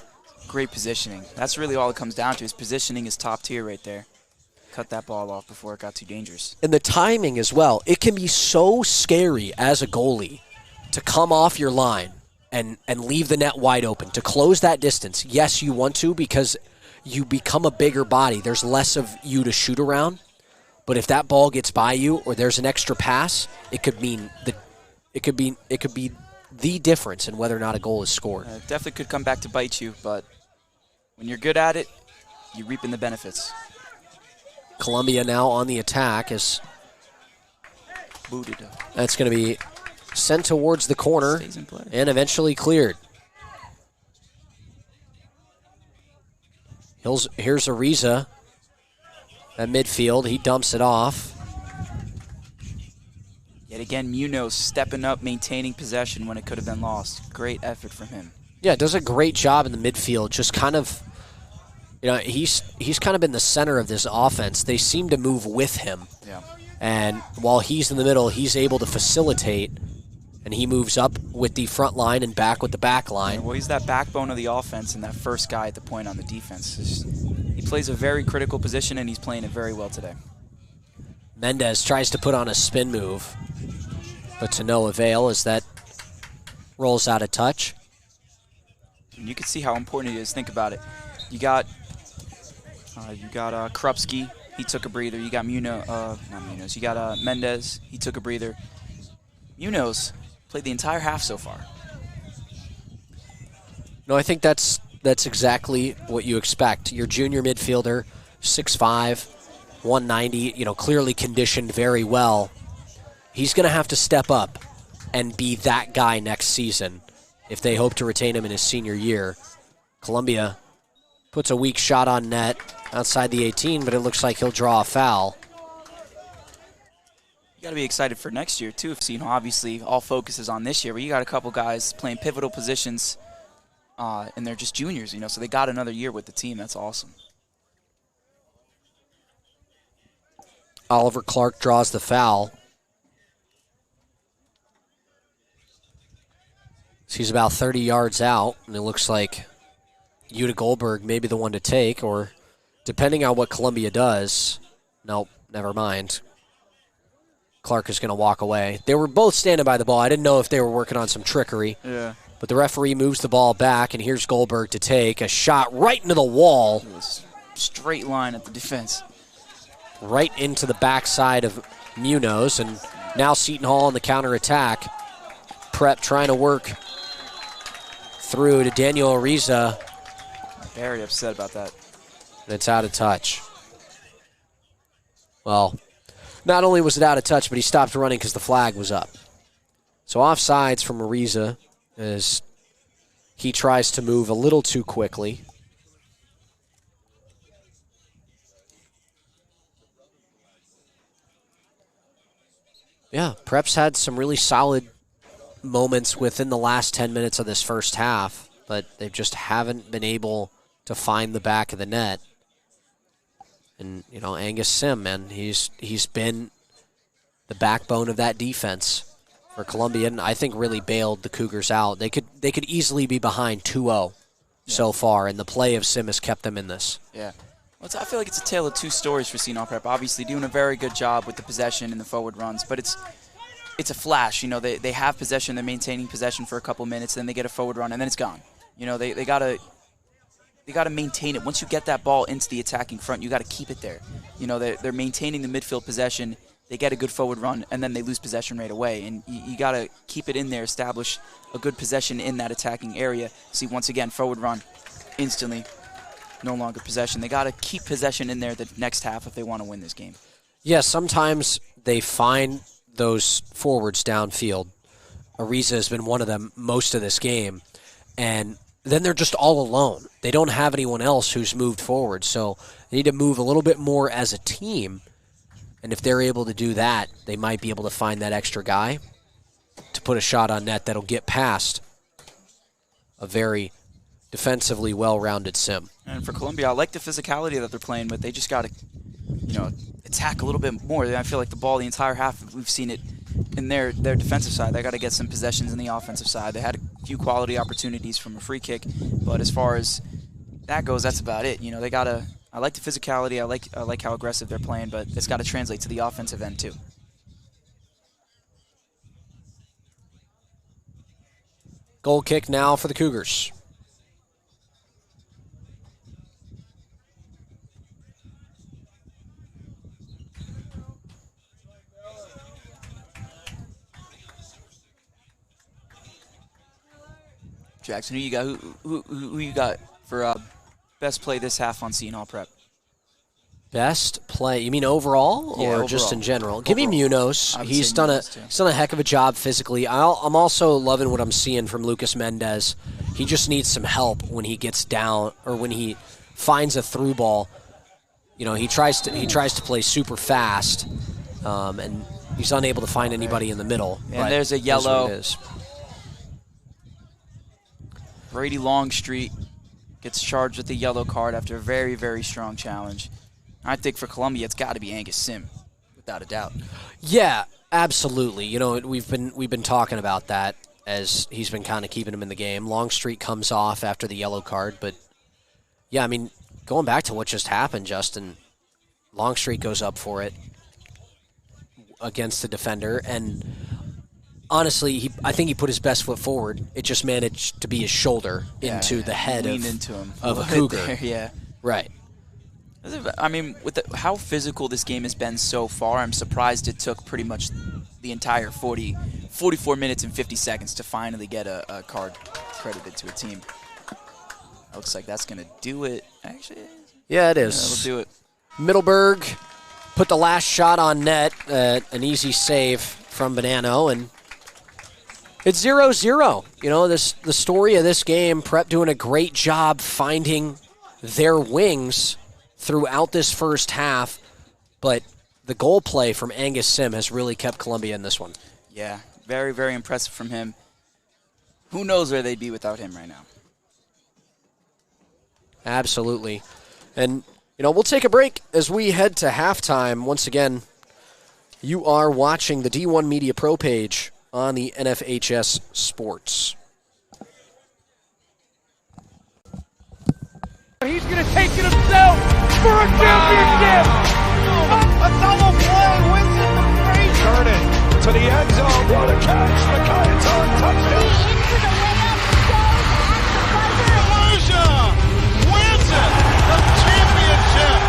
E: Great positioning. That's really all it comes down to. His positioning is top tier right there. Cut that ball off before it got too dangerous.
D: And the timing as well. It can be so scary as a goalie to come off your line and leave the net wide open, to close that distance. Yes, you want to because you become a bigger body. There's less of you to shoot around. But if that ball gets by you or there's an extra pass, it could be the difference in whether or not a goal is scored.
E: It definitely could come back to bite you, but when you're good at it, you're reaping the benefits.
D: Columbia now on the attack is
E: booted.
D: That's going to be sent towards the corner and eventually cleared. Here's Ariza at midfield. He dumps it off.
E: Yet again, Munoz stepping up, maintaining possession when it could have been lost. Great effort from him.
D: Yeah, does a great job in the midfield. Just kind of, he's kind of been the center of this offense. They seem to move with him.
E: Yeah.
D: And while he's in the middle, he's able to facilitate, and he moves up with the front line and back with the back line.
E: Yeah, well, he's that backbone of the offense and that first guy at the point on the defense. He plays a very critical position, and he's playing it very well today.
D: Mendez tries to put on a spin move, but to no avail as that rolls out of touch.
E: And you can see how important it is. Think about it. You got Krupski. He took a breather. You got not Munoz. You got Mendez. He took a breather. Munoz played the entire half so far.
D: No, I think that's that's exactly what you expect. Your junior midfielder, 6'5", 190, clearly conditioned very well. He's going to have to step up and be that guy next season if they hope to retain him in his senior year. Columbia puts a weak shot on net outside the 18, but it looks like he'll draw a foul.
E: You got to be excited for next year, too. Obviously, all focus is on this year, but you got a couple guys playing pivotal positions, and they're just juniors, so they got another year with the team. That's awesome.
D: Oliver Clark draws the foul. He's about 30 yards out, and it looks like Yuta Goldberg may be the one to take, or depending on what Columbia does, nope, never mind. Clark is going to walk away. They were both standing by the ball. I didn't know if they were working on some trickery.
E: Yeah.
D: But the referee moves the ball back, and here's Goldberg to take a shot right into the wall.
E: Straight line at the defense.
D: Right into the backside of Munoz, and now Seton Hall on the counterattack. Prep trying to work through to Daniel Ariza.
E: Very upset about that.
D: And it's out of touch. Well, not only was it out of touch, but he stopped running because the flag was up. So offsides from Ariza as he tries to move a little too quickly. Yeah, Prep's had some really solid moments within the last 10 minutes of this first half, but they just haven't been able to find the back of the net. And, Angus Sim, man, he's been the backbone of that defense for Columbia, and I think really bailed the Cougars out. They could easily be behind 2-0 so far, and the play of Sim has kept them in this.
E: Yeah. Well, I feel like it's a tale of two stories for Seton Prep. Obviously doing a very good job with the possession and the forward runs, but it's a flash. They have possession, they're maintaining possession for a couple minutes, then they get a forward run, and then it's gone. They gotta maintain it. Once you get that ball into the attacking front, you got to keep it there. They're maintaining the midfield possession. They get a good forward run, and then they lose possession right away. And you got to keep it in there, establish a good possession in that attacking area. See, once again, forward run, instantly, no longer possession. They got to keep possession in there the next half if they want to win this game.
D: Yeah, sometimes they find those forwards downfield. Ariza has been one of them most of this game, and then they're just all alone. They don't have anyone else who's moved forward, so they need to move a little bit more as a team, and if they're able to do that, they might be able to find that extra guy to put a shot on net that'll get past a very defensively well-rounded Sim.
E: And for Columbia, I like the physicality that they're playing with. They just got to, attack a little bit more. I feel like the ball the entire half, we've seen it in their defensive side. They got to get some possessions in the offensive side. They had a few quality opportunities from a free kick, but as far as that goes, that's about it. They got to. I like the physicality. I like how aggressive they're playing, but it's got to translate to the offensive end too.
D: Goal kick now for the Cougars.
E: Jackson, who you got? Who you got for best play this half on Seton Hall Prep?
D: Best play? You mean overall, or
E: overall.
D: just in general? Give me Munoz. He's done a heck of a job physically. I'm also loving what I'm seeing from Lucas Mendez. He just needs some help when he gets down or when he finds a through ball. He tries to play super fast, and he's unable to find anybody in the middle.
E: And there's a yellow. Brady Longstreet gets charged with the yellow card after a very, very strong challenge. I think for Columbia, it's got to be Angus Sim, without a doubt.
D: Yeah, absolutely. We've been talking about that as he's been kind of keeping him in the game. Longstreet comes off after the yellow card, but yeah, I mean, going back to what just happened, Justin, Longstreet goes up for it against the defender, and honestly, I think he put his best foot forward. It just managed to be his shoulder into the head of a Cougar.
E: There, yeah.
D: Right.
E: I mean, with how physical this game has been so far, I'm surprised it took pretty much the entire 44 minutes and 50 seconds to finally get a card credited to a team. Looks like that's going to do it. Actually,
D: Yeah, it is.
E: that'll do it.
D: Middleburg put the last shot on net, an easy save from Bonanno, and it's 0-0. You know, the story of this game, Prep doing a great job finding their wings throughout this first half, but the goal play from Angus Sim has really kept Columbia in this one.
E: Yeah, very, very impressive from him. Who knows where they'd be without him right now?
D: Absolutely. And, you know, we'll take a break as we head to halftime. Once again, you are watching the D1 Media Pro page on the NFHS Sports.
A: He's going to take it himself for a championship.
B: A double play wins it from Frazier. Jordan to the end zone. What a catch. Makayaton touchdown.
C: Into the layup, goes at the buzzer.
B: Frazier wins it. The championship.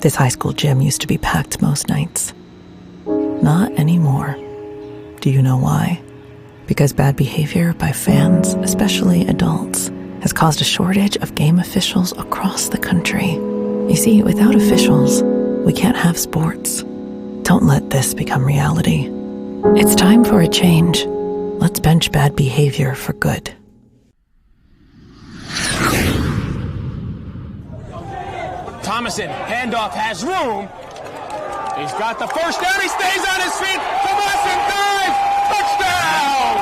F: This high school gym used to be packed most nights. Not anymore. Do you know why? Because bad behavior by fans, especially adults, has caused a shortage of game officials across the country. You see, without officials, we can't have sports. Don't let this become reality. It's time for a change. Let's bench bad behavior for good.
A: Thomason, handoff, has room. He's got the first down. He stays on his feet. Thomason dives. Touchdown!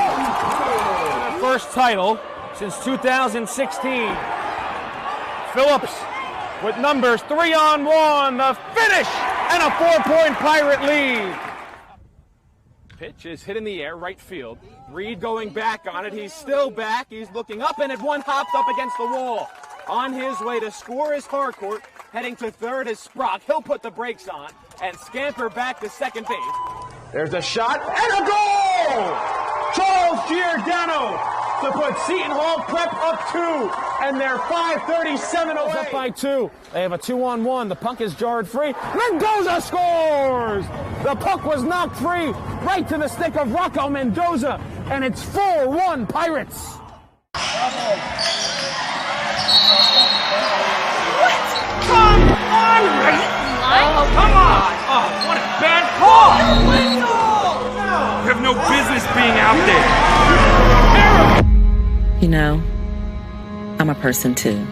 A: First title since 2016. Phillips with numbers 3-on-1. The finish and a 4-point Pirate lead. Pitch is hit in the air, right field. Reed going back on it. He's still back. He's looking up, and it one hops up against the wall. On his way to score is Harcourt. Heading to third is Sprock. He'll put the brakes on and scamper back to second base. There's a shot and a goal! Charles Giordano to put Seton Hall Prep up 2, and they're 5:37 away. Up by 2. They have a 2-on-1. The puck is jarred free. Mendoza scores! The puck was knocked free right to the stick of Rocco Mendoza, and it's 4-1 Pirates. Come on, right? Oh, come on! Oh, what a bad call! You have no business being out there.
G: You know, I'm a person too.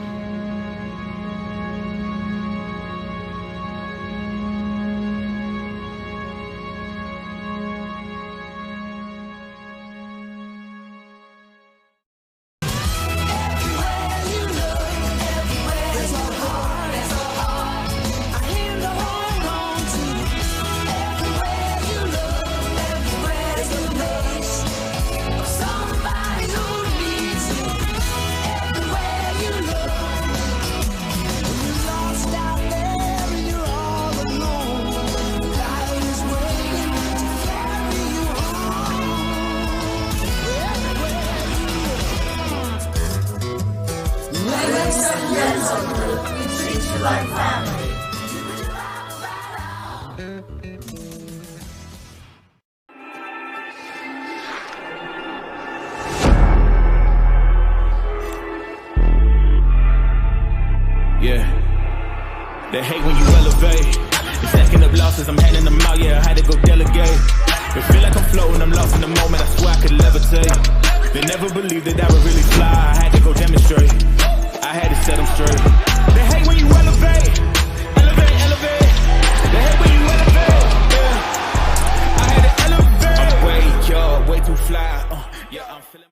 H: Yeah, they hate when you elevate. The second the up losses, I'm handing them out, yeah, I had to go delegate. It feel like I'm floating, I'm lost in the moment, I swear I could levitate. They never believed that I would really fly, I had to go demonstrate. I had to set them straight. They hate when you elevate, elevate, elevate. They hate when you elevate, yeah. I had to elevate. I'm way too fly, yeah, I'm feeling.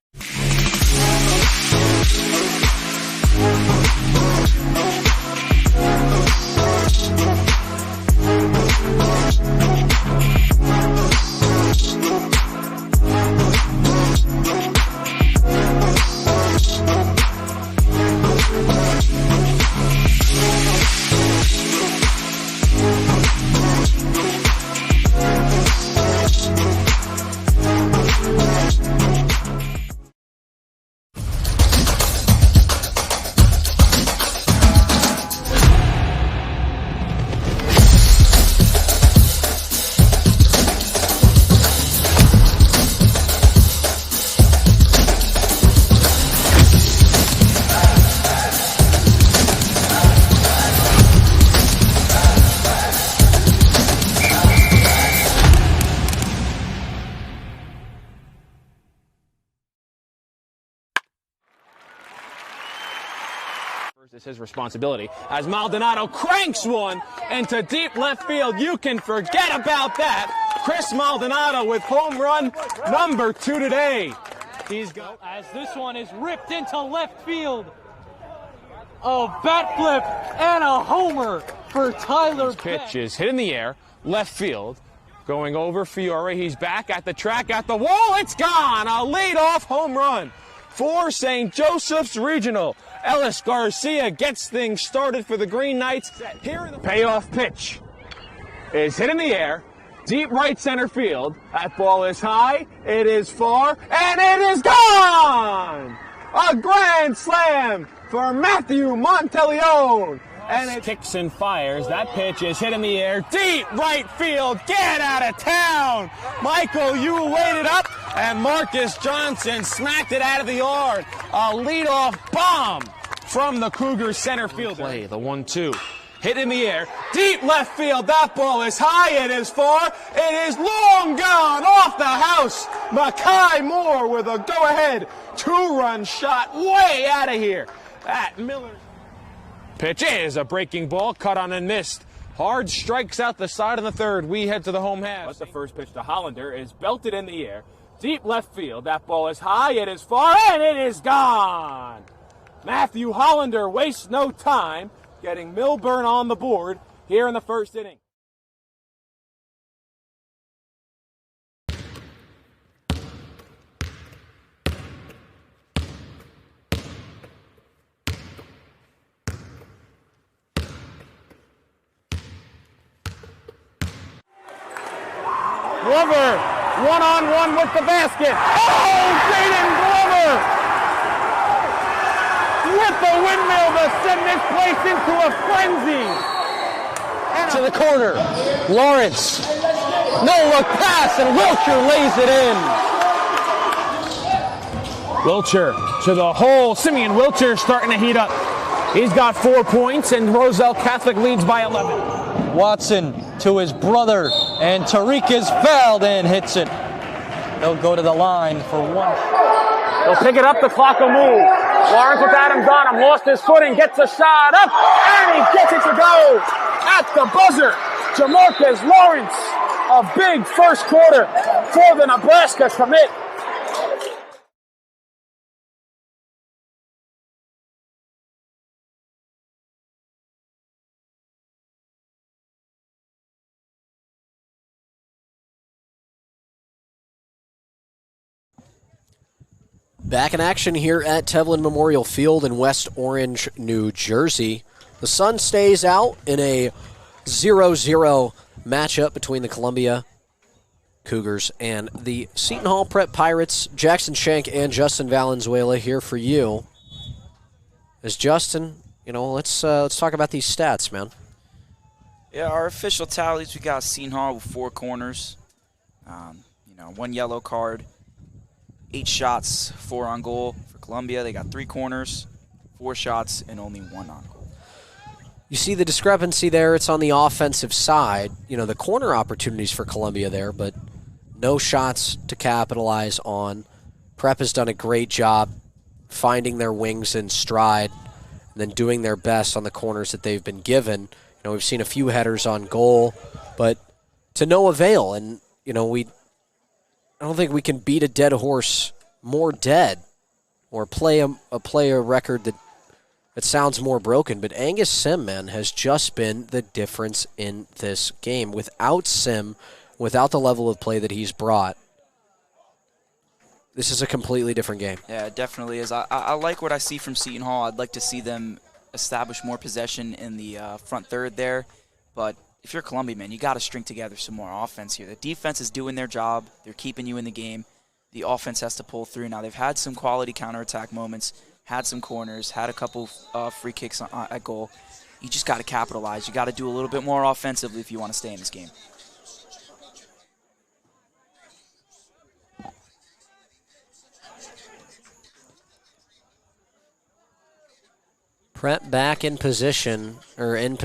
A: It's his responsibility as Maldonado cranks one into deep left field. You can forget about that. Chris Maldonado with home run number 2 today. He's got
I: as this one is ripped into left field. A bat flip and a homer for Tyler.
A: Pitch is hit in the air, left field, going over Fiore. He's back at the track, at the wall. It's gone. A leadoff home run for St. Joseph's Regional. Ellis Garcia gets things started for the Green Knights. Here in the payoff pitch is hit in the air, deep right center field. That ball is high, it is far, and it is gone! A grand slam for Matthew Monteleone. And it kicks and fires. That pitch is hit in the air, deep right field. Get out of town! Michael, you laid it up, and Marcus Johnson smacked it out of the yard. A leadoff bomb from the Cougars center fielder. Play the 1-2. Hit in the air, deep left field. That ball is high, it is far, it is long gone off the house. Makai Moore with a go-ahead 2-run shot way out of here at Miller. Pitch is a breaking ball, cut on and missed. Hard strikes out the side of the third. We head to the home half. But the first pitch to Hollander is belted in the air, deep left field. That ball is high, it is far, and it is gone. Matthew Hollander wastes no time getting Milburn on the board here in the first inning. Glover, one-on-one with the basket. Oh, Jaden Glover with the windmill to send this place into a frenzy. And to the corner, Lawrence. No-look pass, and Wilcher lays it in. Wilcher to the hole. Simeon Wilcher starting to heat up. He's got 4 points, and Roselle Catholic leads by 11.
I: Watson to his brother, and Tariq is fouled and hits it. They'll go to the line for one.
A: They'll pick it up, the clock will move. Lawrence with Adams on him, lost his footing, gets a shot up, and he gets it to go. At the buzzer, Jamarcus Lawrence. A big first quarter for the Nebraska commit.
D: Back in action here at Tevlin Memorial Field in West Orange, New Jersey. The sun stays out in a 0-0 matchup between the Columbia Cougars and the Seton Hall Prep Pirates. Jackson Schenk and Justin Valenzuela here for you. As Justin, let's talk about these stats, man.
E: Yeah, our official tallies, we got Seton Hall with 4 corners, 1 yellow card. 8 shots, 4 on goal. For Columbia, they got 3 corners, 4 shots, and only 1 on goal.
D: You see the discrepancy there. It's on the offensive side. You know, the corner opportunities for Columbia there, but no shots to capitalize on. Prep has done a great job finding their wings in stride and then doing their best on the corners that they've been given. You know, we've seen a few headers on goal, but to no avail. And, you know, I don't think we can beat a dead horse more dead or play a record that sounds more broken. But Angus Sim, man, has just been the difference in this game. Without Sim, without the level of play that he's brought, this is a completely different game.
E: Yeah, it definitely is. I like what I see from Seton Hall. I'd like to see them establish more possession in the front third there. But if you're Columbia, man, you got to string together some more offense here. The defense is doing their job. They're keeping you in the game. The offense has to pull through. Now, they've had some quality counterattack moments, had some corners, had a couple free kicks at goal. You just got to capitalize. You got to do a little bit more offensively if you want to stay in this game.
D: Prep back in possession, and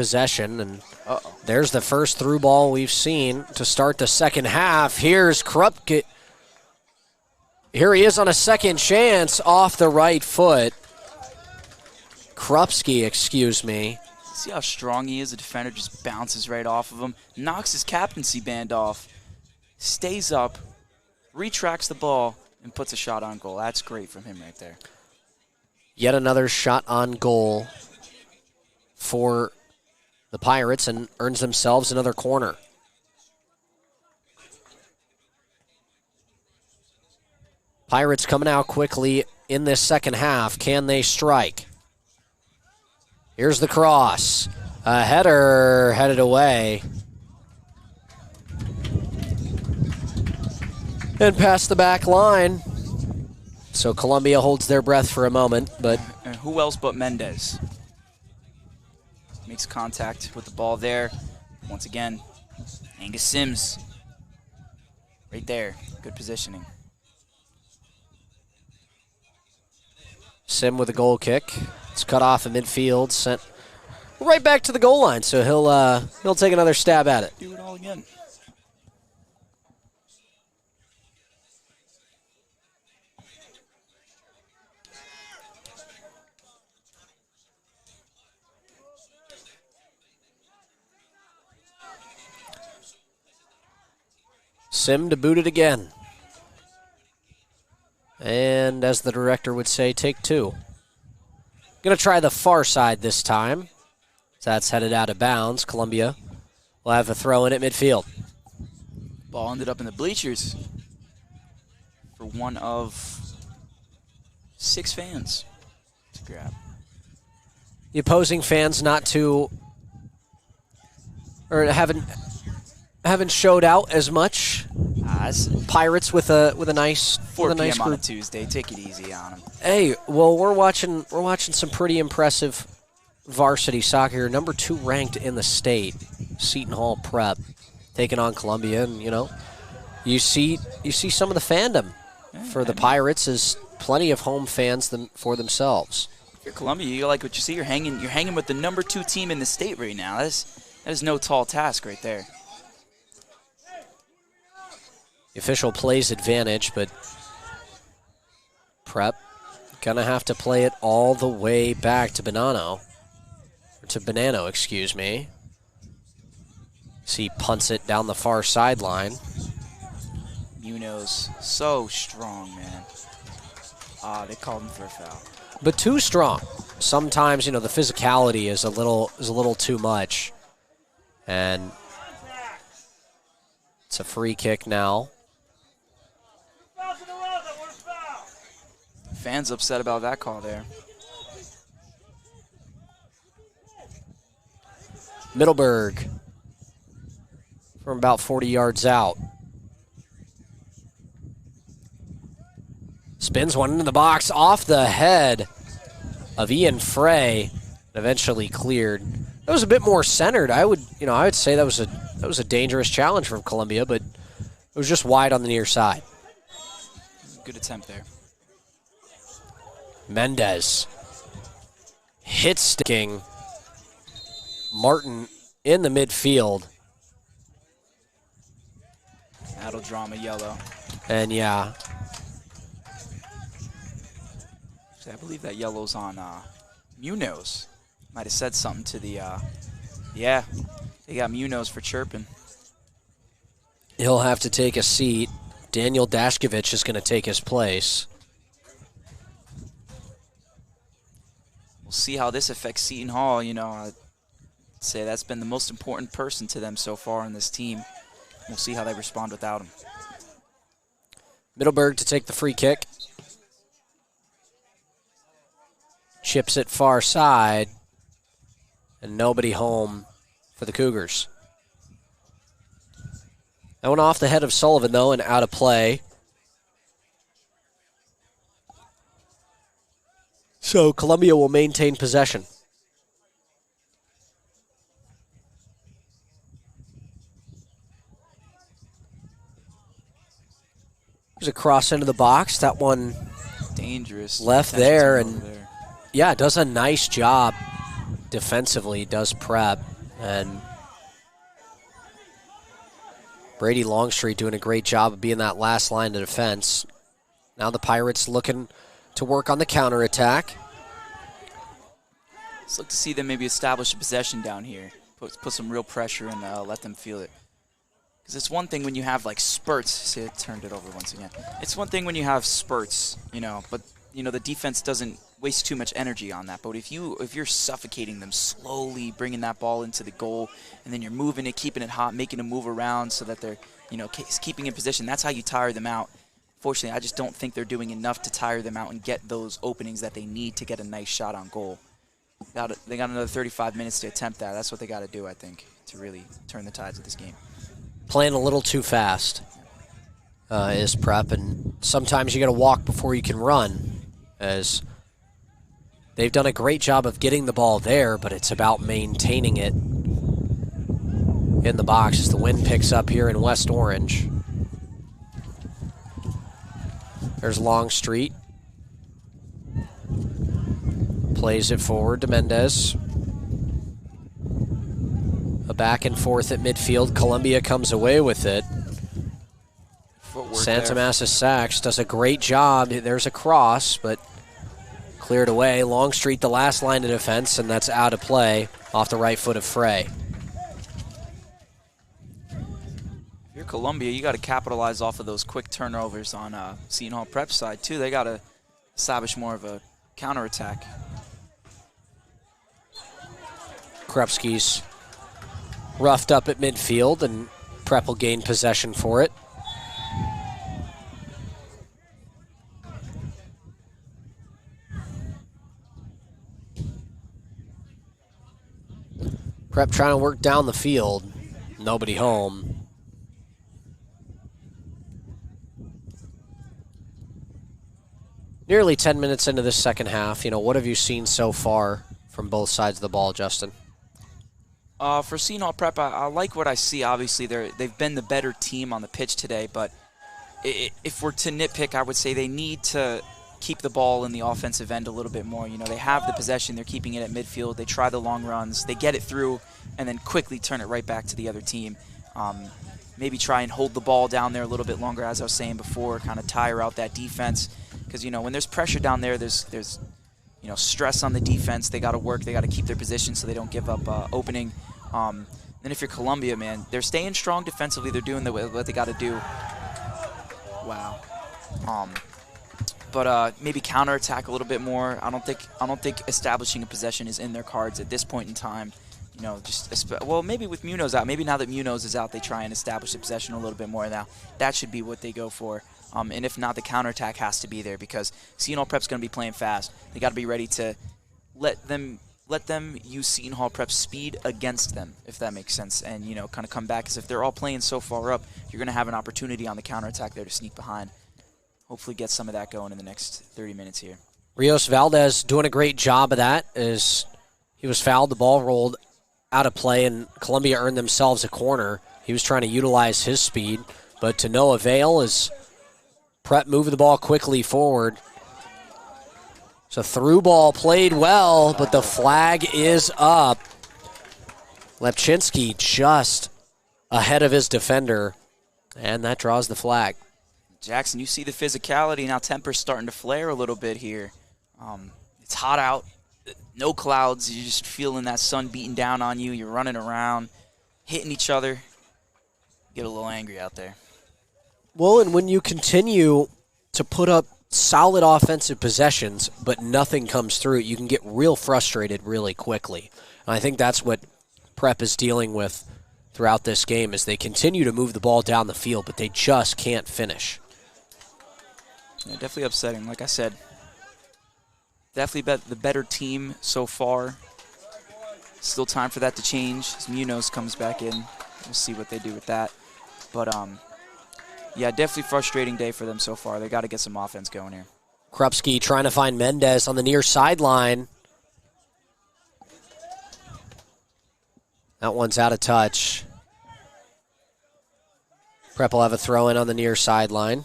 D: there's the first through ball we've seen to start the second half. Here's Krupke. Here he is on a second chance off the right foot. Krupski, excuse me.
E: See how strong he is? The defender just bounces right off of him, knocks his captaincy band off, stays up, retracts the ball, and puts a shot on goal. That's great from him right there.
D: Yet another shot on goal for the Pirates and earns themselves another corner. Pirates coming out quickly in this second half. Can they strike? Here's the cross. A header headed away. And past the back line. So Columbia holds their breath for a moment, but...
E: And who else but Mendez? Makes contact with the ball there. Once again, Angus Sims. Right there. Good positioning.
D: Sim with a goal kick. It's cut off in midfield, sent right back to the goal line, so he'll take another stab at it.
E: Do it all again.
D: Sim to boot it again. And as the director would say, take two. Going to try the far side this time. So that's headed out of bounds. Columbia will have a throw in at midfield.
E: Ball ended up in the bleachers for one of 6 fans to grab.
D: The opposing fans haven't showed out as much. Pirates with a nice
E: 4
D: p.m.
E: on a
D: group.
E: Tuesday. Take it easy on them.
D: Hey, well, we're watching some pretty impressive varsity soccer here. Number 2 ranked in the state, Seton Hall Prep, taking on Columbia, and you see some of the fandom for the Pirates as plenty of home fans for themselves.
E: If you're Columbia, you like what you see. You're hanging with the number 2 team in the state right now. That is no tall task right there.
D: The official plays advantage, but Prep gonna have to play it all the way back to Bonanno. Or to Bonanno, excuse me. See, punts it down the far sideline.
E: Munoz, so strong, man. They called him for a foul.
D: But too strong. Sometimes, the physicality is a little too much. And it's a free kick now.
E: Fans upset about that call there.
D: Middleburg from about 40 yards out. Spins one into the box off the head of Ian Frey. Eventually cleared. That was a bit more centered. I would say that was a dangerous challenge from Columbia, but it was just wide on the near side.
E: Good attempt there.
D: Mendez hit sticking. Martin in the midfield.
E: That'll drama yellow.
D: And yeah.
E: I believe that yellow's on Munoz. Might have said something to the, yeah, they got Munoz for chirping.
D: He'll have to take a seat. Daniel Dashkovich is going to take his place.
E: We'll see how this affects Seton Hall. You know, I'd say that's been the most important person to them so far on this team. We'll see how they respond without him.
D: Middleburg to take the free kick. Chips it far side. And nobody home for the Cougars. That went off the head of Sullivan, though, and out of play. So Columbia will maintain possession. There's a cross into the box. That one
E: dangerous.
D: Left there, and yeah, does a nice job defensively. Does prep, and Brady Longstreet doing a great job of being that last line of defense. Now the Pirates looking to work on the counterattack.
E: Let's look to see them maybe establish a possession down here. Put some real pressure and let them feel it. Because it's one thing when you have like spurts. See, I turned it over once again. It's one thing when you have spurts, you know, but you know the defense doesn't waste too much energy on that. But if you're suffocating them slowly, bringing that ball into the goal, and then you're moving it, keeping it hot, making them move around so that they're, you know, keeping in position. That's how you tire them out. Fortunately, I just don't think they're doing enough to tire them out and get those openings that they need to get a nice shot on goal. They got another 35 minutes to attempt that. That's what they got to do, I think, to really turn the tides of this game.
D: Playing a little too fast is prep, and sometimes you got to walk before you can run, as they've done a great job of getting the ball there, but it's about maintaining it in the box as the wind picks up here in West Orange. There's Longstreet. Plays it forward to Mendez. A back and forth at midfield. Columbia comes away with it. Santa Massa Sachs does a great job. There's a cross, but cleared away. Longstreet, the last line of defense, and that's out of play off the right foot of Frey.
E: If you're Columbia, you got to capitalize off of those quick turnovers on Seton Hall Prep side, too. They got to establish more of a counterattack.
D: Krupski's roughed up at midfield, and Prep will gain possession for it. Prep trying to work down the field. Nobody home. Nearly 10 minutes into this second half. You know, what have you seen so far from both sides of the ball, Justin?
E: For Seton Hall Prep, I like what I see. Obviously, they've been the better team on the pitch today, but if we're to nitpick, I would say they need to keep the ball in the offensive end a little bit more. You know, they have the possession, they're keeping it at midfield, they try the long runs, they get it through, and then quickly turn it right back to the other team. Maybe try and hold the ball down there a little bit longer, as I was saying before, kind of tire out that defense. Because, you know, when there's pressure down there, there's you know, stress on the defense. They got to work. They got to keep their position so they don't give up opening. Then if you're Columbia, man, they're staying strong defensively. They're doing what they got to do. Wow. But maybe counterattack a little bit more. I don't think establishing a possession is in their cards at this point in time. You know, well, maybe with Munoz out. Maybe now that Munoz is out, they try and establish a possession a little bit more now. That should be what they go for. And if not, the counterattack has to be there because Seton Hall Prep's going to be playing fast. They got to be ready to let them use Seton Hall Prep's speed against them, if that makes sense, and, you know, kind of come back. Because if they're all playing so far up, you're going to have an opportunity on the counterattack there to sneak behind. Hopefully get some of that going in the next 30 minutes here.
D: Rios Valdez doing a great job of that as he was fouled. The ball rolled out of play, and Columbia earned themselves a corner. He was trying to utilize his speed, but to no avail as Prep moved the ball quickly forward. So through ball played well, but the flag is up. Lepczynski just ahead of his defender, and that draws the flag.
E: Jackson, you see the physicality. Now temper's starting to flare a little bit here. It's hot out. No clouds. You're just feeling that sun beating down on you. You're running around, hitting each other. Get a little angry out there.
D: Well, and when you continue to put up solid offensive possessions, but nothing comes through, you can get real frustrated really quickly. And I think that's what Prep is dealing with throughout this game, is they continue to move the ball down the field, but they just can't finish.
E: Yeah, definitely upsetting. Like I said, definitely the better team so far. Still time for that to change as Munoz comes back in. We'll see what they do with that. But, yeah, definitely frustrating day for them so far. They got to get some offense going here.
D: Krupski trying to find Mendez on the near sideline. That one's out of touch. Prep will have a throw in on the near sideline,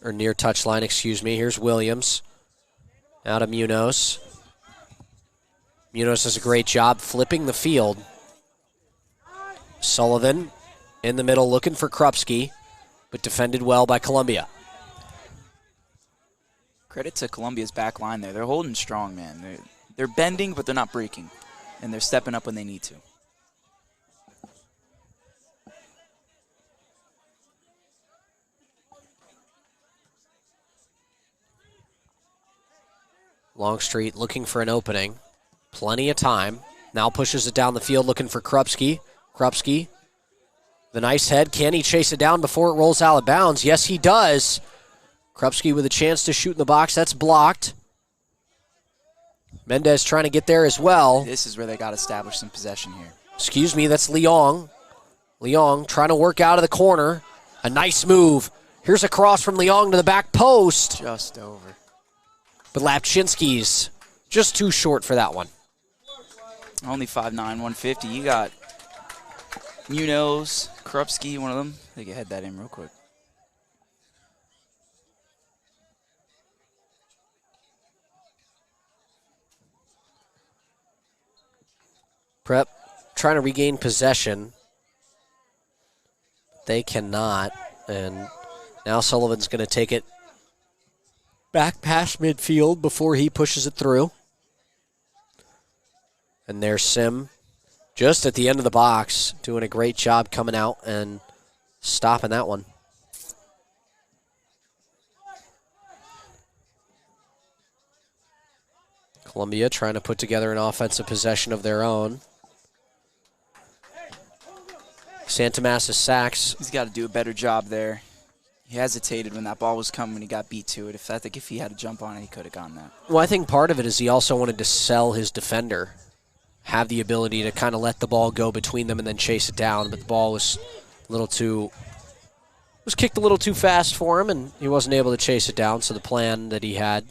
D: or near touch line, excuse me. Here's Williams. Out of Munoz. Munoz does a great job flipping the field. Sullivan in the middle looking for Krupski, but defended well by Columbia.
E: Credit to Columbia's back line there. They're holding strong, man. They're bending, but they're not breaking. And they're stepping up when they need to.
D: Longstreet looking for an opening. Plenty of time. Now pushes it down the field looking for Krupski. Krupski, the nice head. Can he chase it down before it rolls out of bounds? Yes, he does. Krupski with a chance to shoot in the box. That's blocked. Mendez trying to get there as well.
E: This is where they got to establish some possession here.
D: Excuse me, that's Leong. Leong trying to work out of the corner. A nice move. Here's a cross from Leong to the back post.
E: Just over.
D: But Lepczynski's just too short for that one.
E: Only 5'9", 150. You got Munoz, Krupski, one of them. They can head that in real quick.
D: Prep trying to regain possession. They cannot. And now Sullivan's going to take it back past midfield before he pushes it through. And there's Sim just at the end of the box, doing a great job coming out and stopping that one. Columbia trying to put together an offensive possession of their own. Santomas's sacks.
E: He's got to do a better job there. He hesitated when that ball was coming when he got beat to it. I think if he had to jump on it, he could have gotten that.
D: Well, I think part of it is he also wanted to sell his defender, have the ability to kind of let the ball go between them and then chase it down, but the ball was kicked a little too fast for him, and he wasn't able to chase it down, so the plan that he had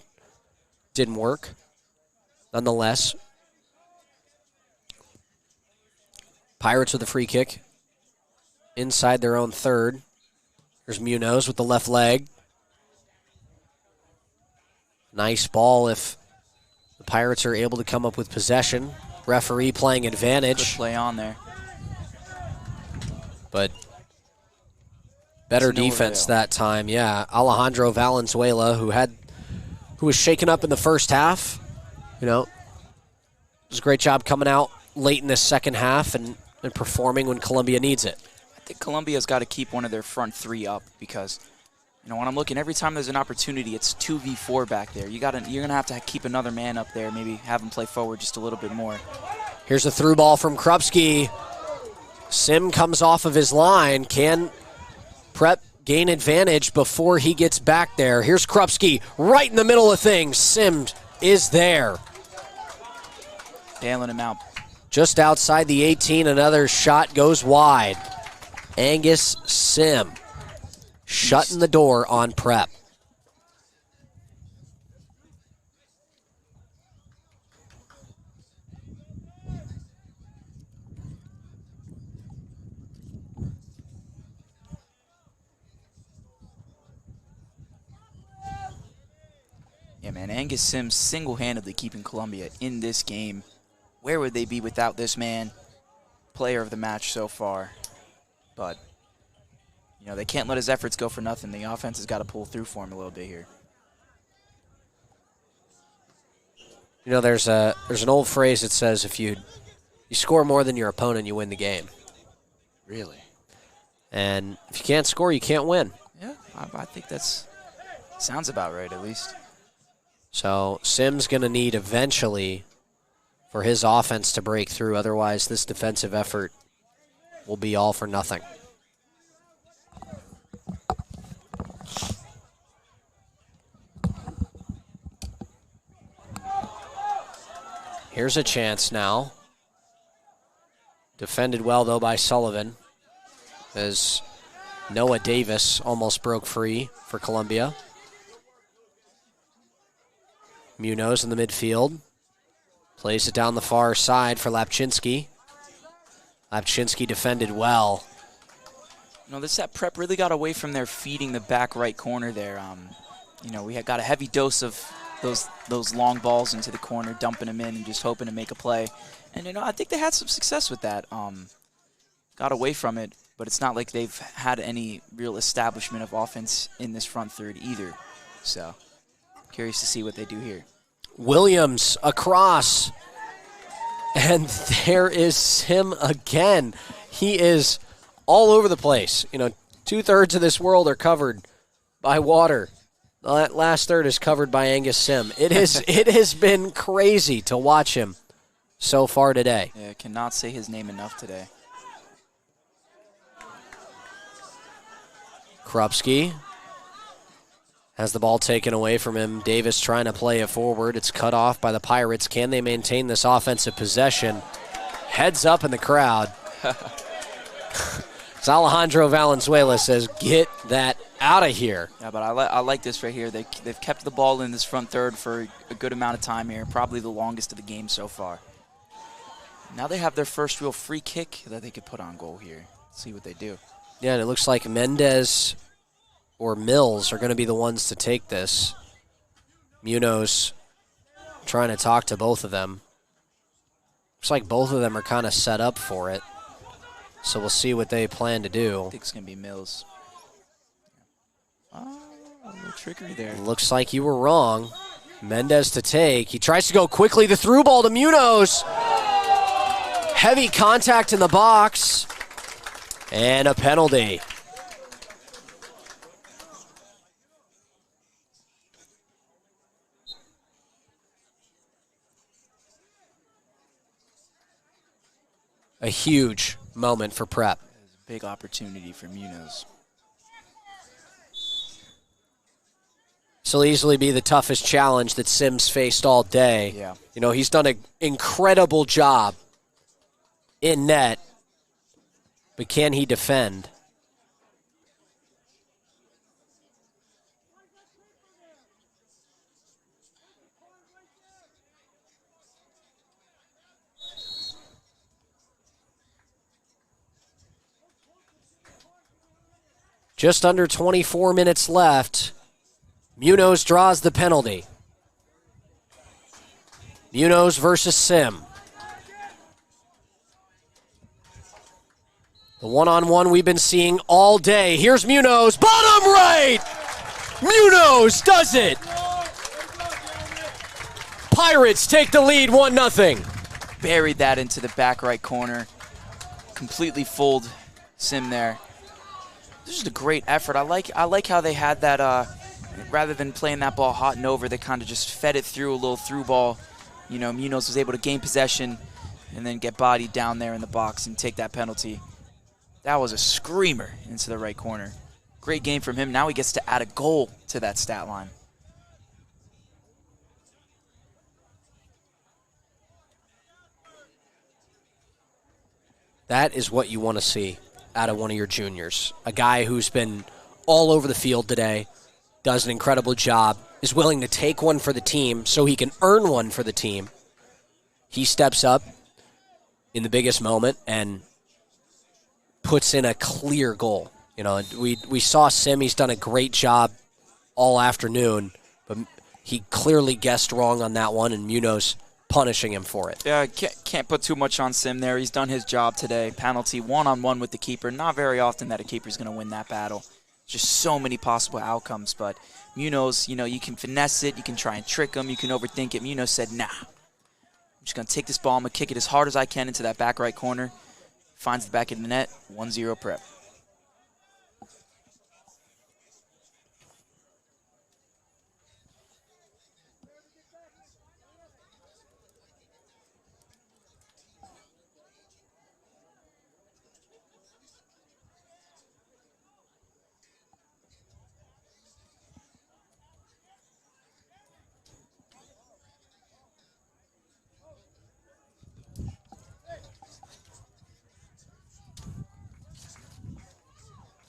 D: didn't work. Nonetheless, Pirates with a free kick inside their own third. There's Munoz with the left leg. Nice ball if the Pirates are able to come up with possession. Referee playing advantage.
E: Good play on there.
D: But better defense that time, yeah. Alejandro Valenzuela, who was shaken up in the first half, does a great job coming out late in the second half and performing when Columbia needs it.
E: I think Columbia's got to keep one of their front three up because, when I'm looking, every time there's an opportunity, it's 2v4 back there. You're gonna have to keep another man up there, maybe have him play forward just a little bit more.
D: Here's a through ball from Krupski. Sim comes off of his line. Can Prep gain advantage before he gets back there? Here's Krupski right in the middle of things. Sim is there.
E: Bailing him out.
D: Just outside the 18, another shot goes wide. Angus Sim shutting the door on Prep.
E: Yeah, man, Angus Sims single-handedly keeping Columbia in this game. Where would they be without this man? player of the match so far. But, you know, they can't let his efforts go for nothing. The offense has got to pull through for him a little bit here.
D: You know, there's an old phrase that says if you score more than your opponent, you win the game.
E: Really?
D: And if you can't score, you can't win.
E: Yeah, I think that's sounds about right, at least.
D: So Sim's going to need eventually for his offense to break through. Otherwise, this defensive effort will be all for nothing. Here's a chance now. Defended well, though, by Sullivan, as Noah Davis almost broke free for Columbia. Munoz in the midfield. Plays it down the far side for Lapchinsky. Lapchinsky defended well.
E: You know, this set prep really got away from their feeding the back right corner there. You know, we had got a heavy dose of those long balls into the corner, dumping them in and just hoping to make a play. And, you know, I think they had some success with that. Got away from it, but it's not like they've had any real establishment of offense in this front third either. So, curious to see what they do here.
D: Williams across. And there is him again. He is all over the place. You know, 2/3 of this world are covered by water. That last third is covered by Angus Sim. It has been crazy to watch him so far today.
E: Yeah, I cannot say his name enough today.
D: Krupski has the ball taken away from him. Davis trying to play it forward. It's cut off by the Pirates. Can they maintain this offensive possession? Heads up in the crowd. As Alejandro Valenzuela says, get that out of here.
E: Yeah, but I like this right here. They've kept the ball in this front third for a good amount of time here, probably the longest of the game so far. Now they have their first real free kick that they could put on goal here. See what they do.
D: Yeah, and it looks like Mendez or Mills are going to be the ones to take this. Munoz trying to talk to both of them. Looks like both of them are kind of set up for it. So we'll see what they plan to do.
E: I think it's going to be Mills. Oh, a little trickery there.
D: Looks like you were wrong. Mendez to take. He tries to go quickly. The through ball to Munoz. Heavy contact in the box. And a penalty. A huge moment for Prep.
E: Big opportunity for Munoz.
D: This will easily be the toughest challenge that Sims faced all day.
E: Yeah.
D: You know, he's done an incredible job in net, but can he defend? Just under 24 minutes left. Munoz draws the penalty. Munoz versus Sim. The one-on-one we've been seeing all day. Here's Munoz, bottom right! Munoz does it! Pirates take the lead 1-0.
E: Buried that into the back right corner. Completely fooled Sim there. This is a great effort. I like how they had that, rather than playing that ball hot and over, they kind of just fed it through a little through ball. You know, Munoz was able to gain possession and then get bodied down there in the box and take that penalty. That was a screamer into the right corner. Great game from him. Now he gets to add a goal to that stat line.
D: That is what you want to see out of one of your juniors. A guy who's been all over the field today, does an incredible job, is willing to take one for the team so he can earn one for the team. He steps up in the biggest moment and puts in a clear goal. You know, we saw Sim. He's done a great job all afternoon, but he clearly guessed wrong on that one, and Munoz punishing him for it.
E: Yeah, can't put too much on Sim there. He's done his job today. Penalty, one-on-one with the keeper. Not very often that a keeper's going to win that battle. Just so many possible outcomes. But Munoz, you can finesse it. You can try and trick him. You can overthink it. Munoz said, nah. I'm just going to take this ball. I'm going to kick it as hard as I can into that back right corner. Finds the back of the net. 1-0 Prep.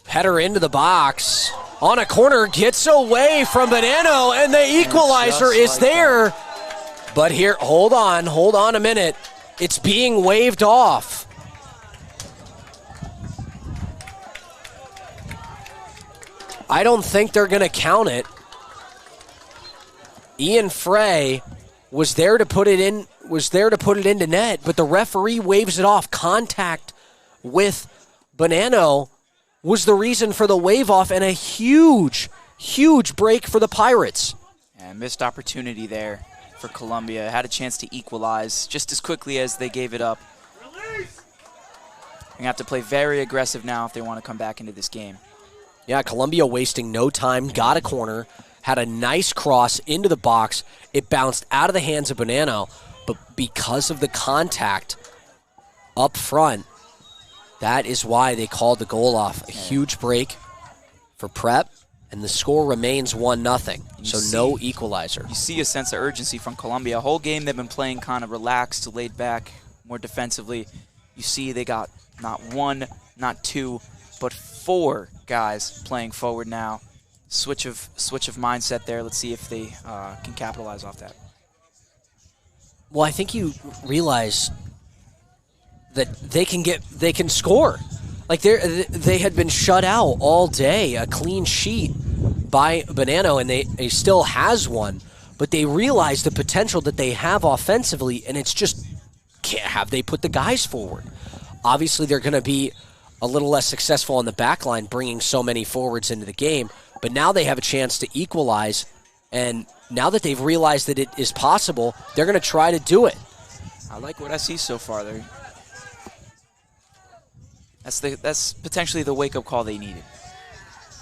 D: Header into the box. On a corner, gets away from Bonanno, and the equalizer is there. But here, hold on a minute. It's being waved off. I don't think they're going to count it. Ian Frey was there to put it into net, but the referee waves it off. Contact with Bonanno was the reason for the wave off, and a huge break for the Pirates.
E: And missed opportunity there for Columbia. Had a chance to equalize just as quickly as they gave it up. They're going to have to play very aggressive now if they want to come back into this game.
D: Yeah, Columbia wasting no time, got a corner, had a nice cross into the box. It bounced out of the hands of Bonanno, but because of the contact up front, that is why they called the goal off. A huge break for Prep, and the score remains 1-0. So no equalizer.
E: You see a sense of urgency from Columbia. Whole game they've been playing kind of relaxed, laid back, more defensively. You see they got not one, not two, but 4 guys playing forward now. Switch of mindset there. Let's see if they can capitalize off that.
D: Well, I think you realize that they can score. Like they had been shut out all day, a clean sheet by Bonanno, and they still has one, but they realize the potential that they have offensively, and it's just, have they put the guys forward? Obviously, they're going to be a little less successful on the back line, bringing so many forwards into the game, but now they have a chance to equalize, and now that they've realized that it is possible, they're going to try to do it.
E: I like what I see so far there. That's potentially the wake-up call they needed.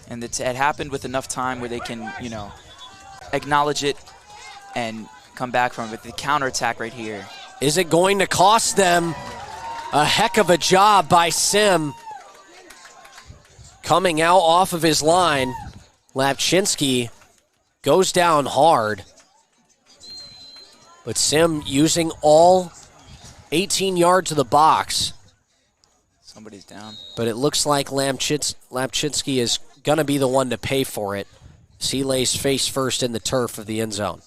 E: And it happened with enough time where they can, acknowledge it and come back from it. But the counterattack right here.
D: Is it going to cost them? A heck of a job by Sim. Coming out off of his line. Lapchinsky goes down hard. But Sim using all 18 yards of the box.
E: Somebody's down.
D: But it looks like Lapchinsky is going to be the one to pay for it as he lays face first in the turf of the end zone.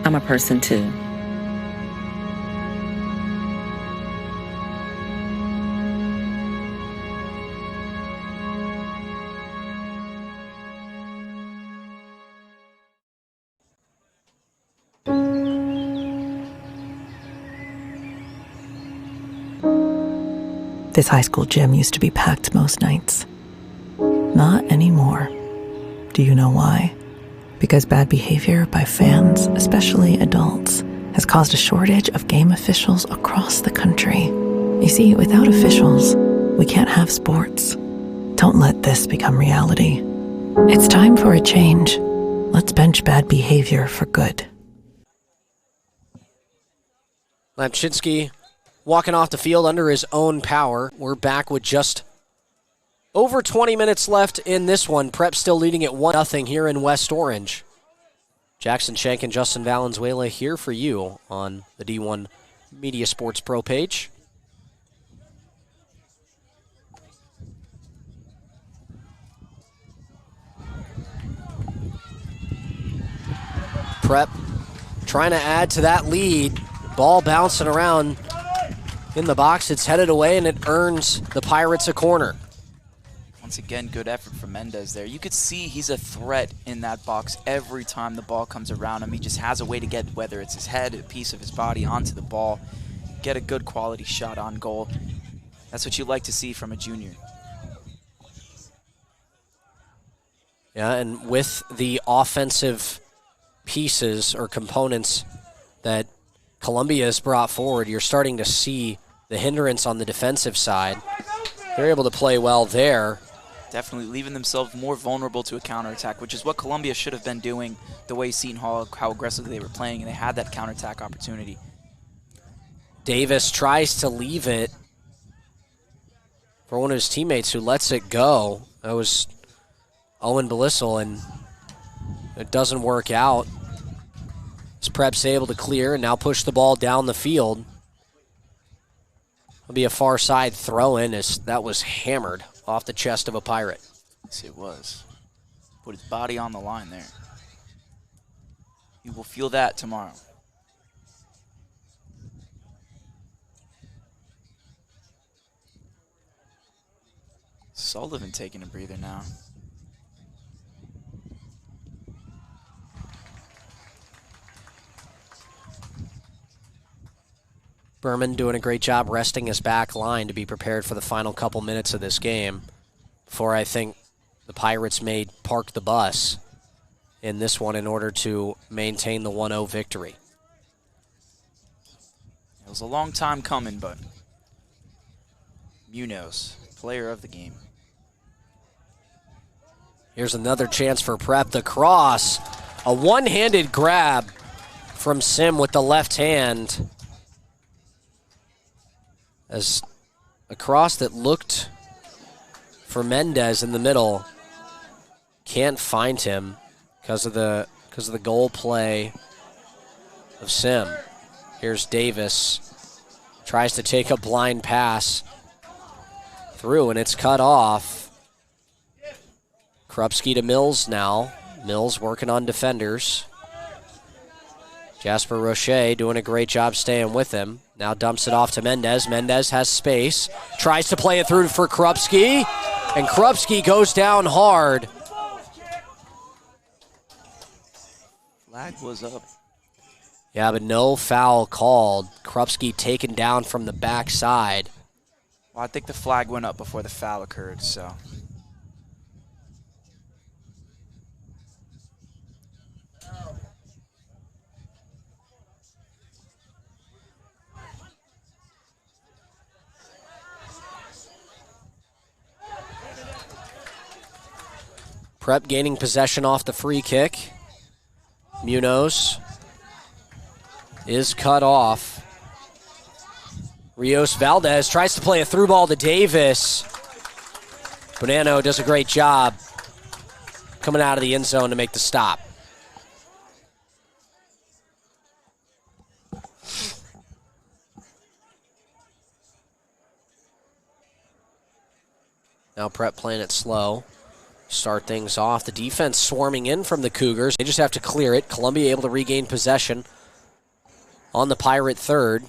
G: I'm a person too.
F: This high school gym used to be packed most nights. Not anymore. Do you know why? Because bad behavior by fans, especially adults, has caused a shortage of game officials across the country. You see, without officials, we can't have sports. Don't let this become reality. It's time for a change. Let's bench bad behavior for good.
D: Lapchinsky walking off the field under his own power. We're back with just over 20 minutes left in this one. Prep still leading at 1-0 here in West Orange. Jackson Shank and Justin Valenzuela here for you on the D1 Media Sports Pro page. Prep trying to add to that lead. Ball bouncing around in the box. It's headed away, and it earns the Pirates a corner.
E: Once again, good effort from Mendez there. You could see he's a threat in that box every time the ball comes around him. He just has a way to get, whether it's his head, a piece of his body, onto the ball, get a good quality shot on goal. That's what you like to see from a junior.
D: Yeah, and with the offensive pieces or components that Columbia has brought forward, you're starting to see the hindrance on the defensive side. They're able to play well there.
E: Definitely leaving themselves more vulnerable to a counterattack, which is what Columbia should have been doing, the way Seton Hall, how aggressively they were playing, and they had that counterattack opportunity.
D: Davis tries to leave it for one of his teammates who lets it go. That was Owen Belissel, and it doesn't work out. As Prep's able to clear and now push the ball down the field. It'll be a far side throw-in as that was hammered off the chest of a Pirate.
E: Yes, it was. Put his body on the line there. You will feel that tomorrow. Sullivan taking a breather now.
D: Berman doing a great job resting his back line to be prepared for the final couple minutes of this game before I think the Pirates may park the bus in this one in order to maintain the 1-0 victory.
E: It was a long time coming, but Munoz, player of the game.
D: Here's another chance for Prep. The cross, a one-handed grab from Sim with the left hand. As a cross that looked for Mendez in the middle, can't find him because of the goal play of Sim. Here's Davis, tries to take a blind pass through, and it's cut off. Krupski to Mills now. Mills working on defenders. Jasper Roche doing a great job staying with him. Now dumps it off to Mendez. Mendez has space. Tries to play it through for Krupski. And Krupski goes down hard.
E: Flag was up.
D: Yeah, but no foul called. Krupski taken down from the backside.
E: Well, I think the flag went up before the foul occurred, so.
D: Prep gaining possession off the free kick. Munoz is cut off. Rios Valdez tries to play a through ball to Davis. Bonanno does a great job coming out of the end zone to make the stop. Now Prep playing it slow. Start things off. The defense swarming in from the Cougars. They just have to clear it. Columbia able to regain possession on the Pirate third.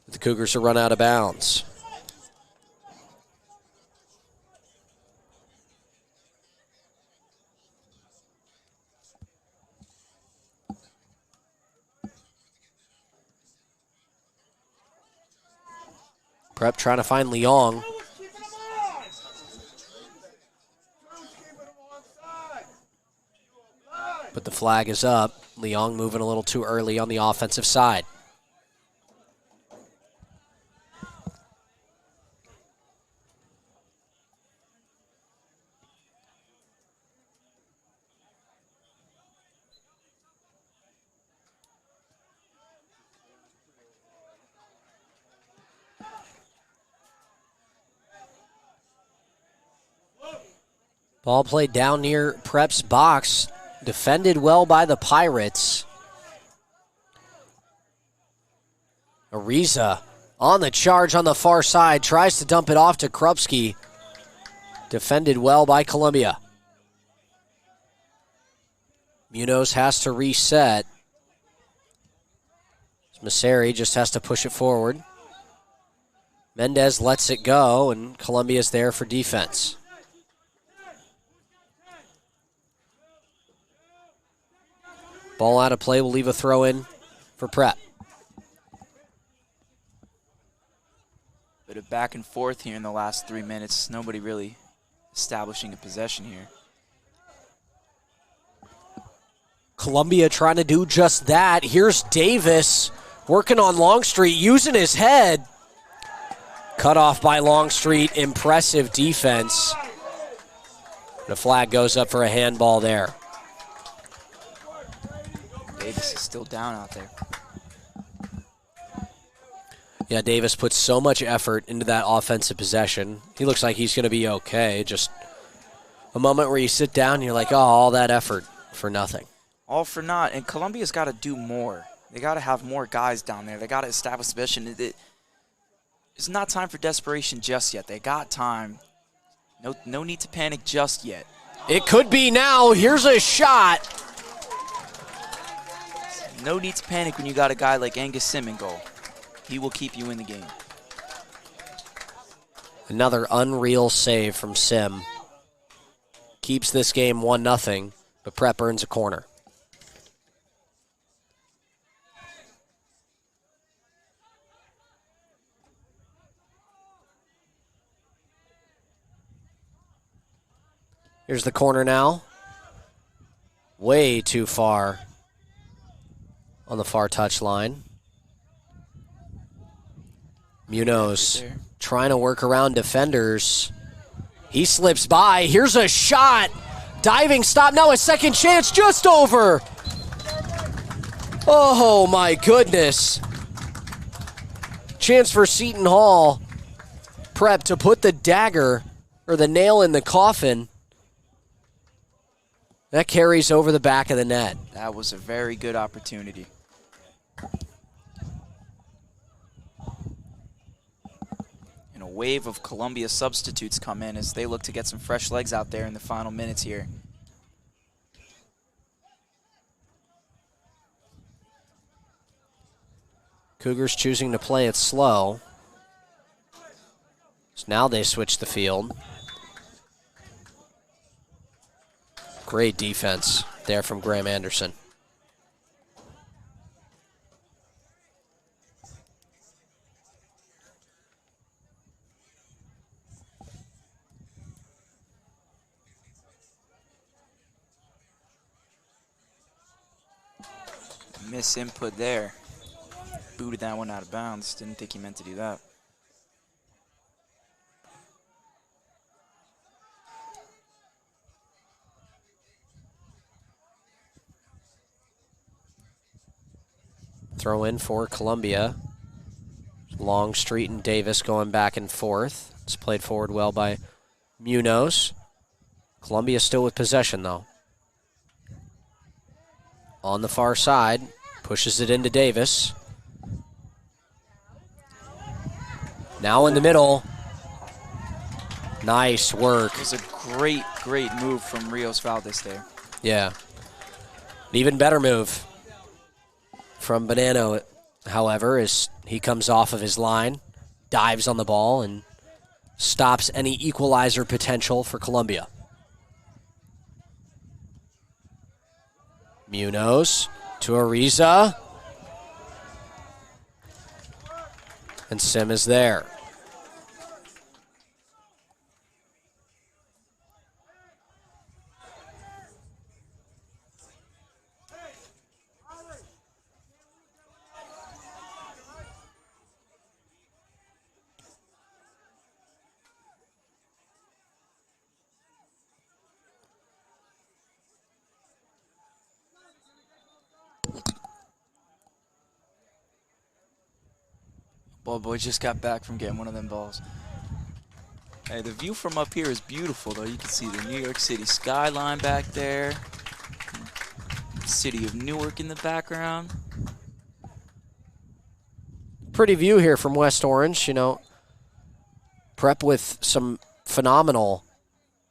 D: The Cougars are run out of bounds. Prep trying to find Leong. But the flag is up. Leong moving a little too early on the offensive side. Ball played down near Prep's box. Defended well by the Pirates. Ariza on the charge on the far side. Tries to dump it off to Krupski. Defended well by Columbia. Munoz has to reset. Masseri just has to push it forward. Mendez lets it go, and Columbia's there for defense. Ball out of play will leave a throw in for Prep.
E: Bit of back and forth here in the last 3 minutes. Nobody really establishing a possession here.
D: Columbia trying to do just that. Here's Davis working on Longstreet, using his head. Cut off by Longstreet. Impressive defense. The flag goes up for a handball there.
E: Davis is still down out there.
D: Yeah, Davis puts so much effort into that offensive possession. He looks like he's going to be okay. Just a moment where you sit down and you're like, oh, all that effort for nothing.
E: All for naught. And Columbia's got to do more. They got to have more guys down there. They got to establish position. It's not time for desperation just yet. They got time. No need to panic just yet.
D: It could be now. Here's a shot.
E: No need to panic when you got a guy like Angus Sim in goal. He will keep you in the game.
D: Another unreal save from Sim. Keeps this game 1-0, but Prep earns a corner. Here's the corner now. Way too far on the far touch line. Munoz trying to work around defenders. He slips by. Here's a shot. Diving stop. Now a second chance just over. Oh, my goodness. Chance for Seton Hall. Prep to put the dagger or the nail in the coffin. That carries over the back of the net.
E: That was a very good opportunity. And a wave of Columbia substitutes come in as they look to get some fresh legs out there in the final minutes here.
D: Cougars choosing to play it slow. So now they switch the field. Great defense there from Graham Anderson.
E: Miss input there. Booted that one out of bounds. Didn't think he meant to do that.
D: Throw in for Columbia. Longstreet and Davis going back and forth. It's played forward well by Munoz. Columbia still with possession, though. On the far side, pushes it into Davis. Now in the middle. Nice work.
E: It was a great, great move from Rios Valdez there.
D: Yeah. An even better move from Bonanno, however, as he comes off of his line, dives on the ball, and stops any equalizer potential for Columbia. Munoz to Ariza. And Sim is there.
E: Ball boy just got back from getting one of them balls. Hey, the view from up here is beautiful, though. You can see the New York City skyline back there. City of Newark in the background.
D: Pretty view here from West Orange, you know. Prep with some phenomenal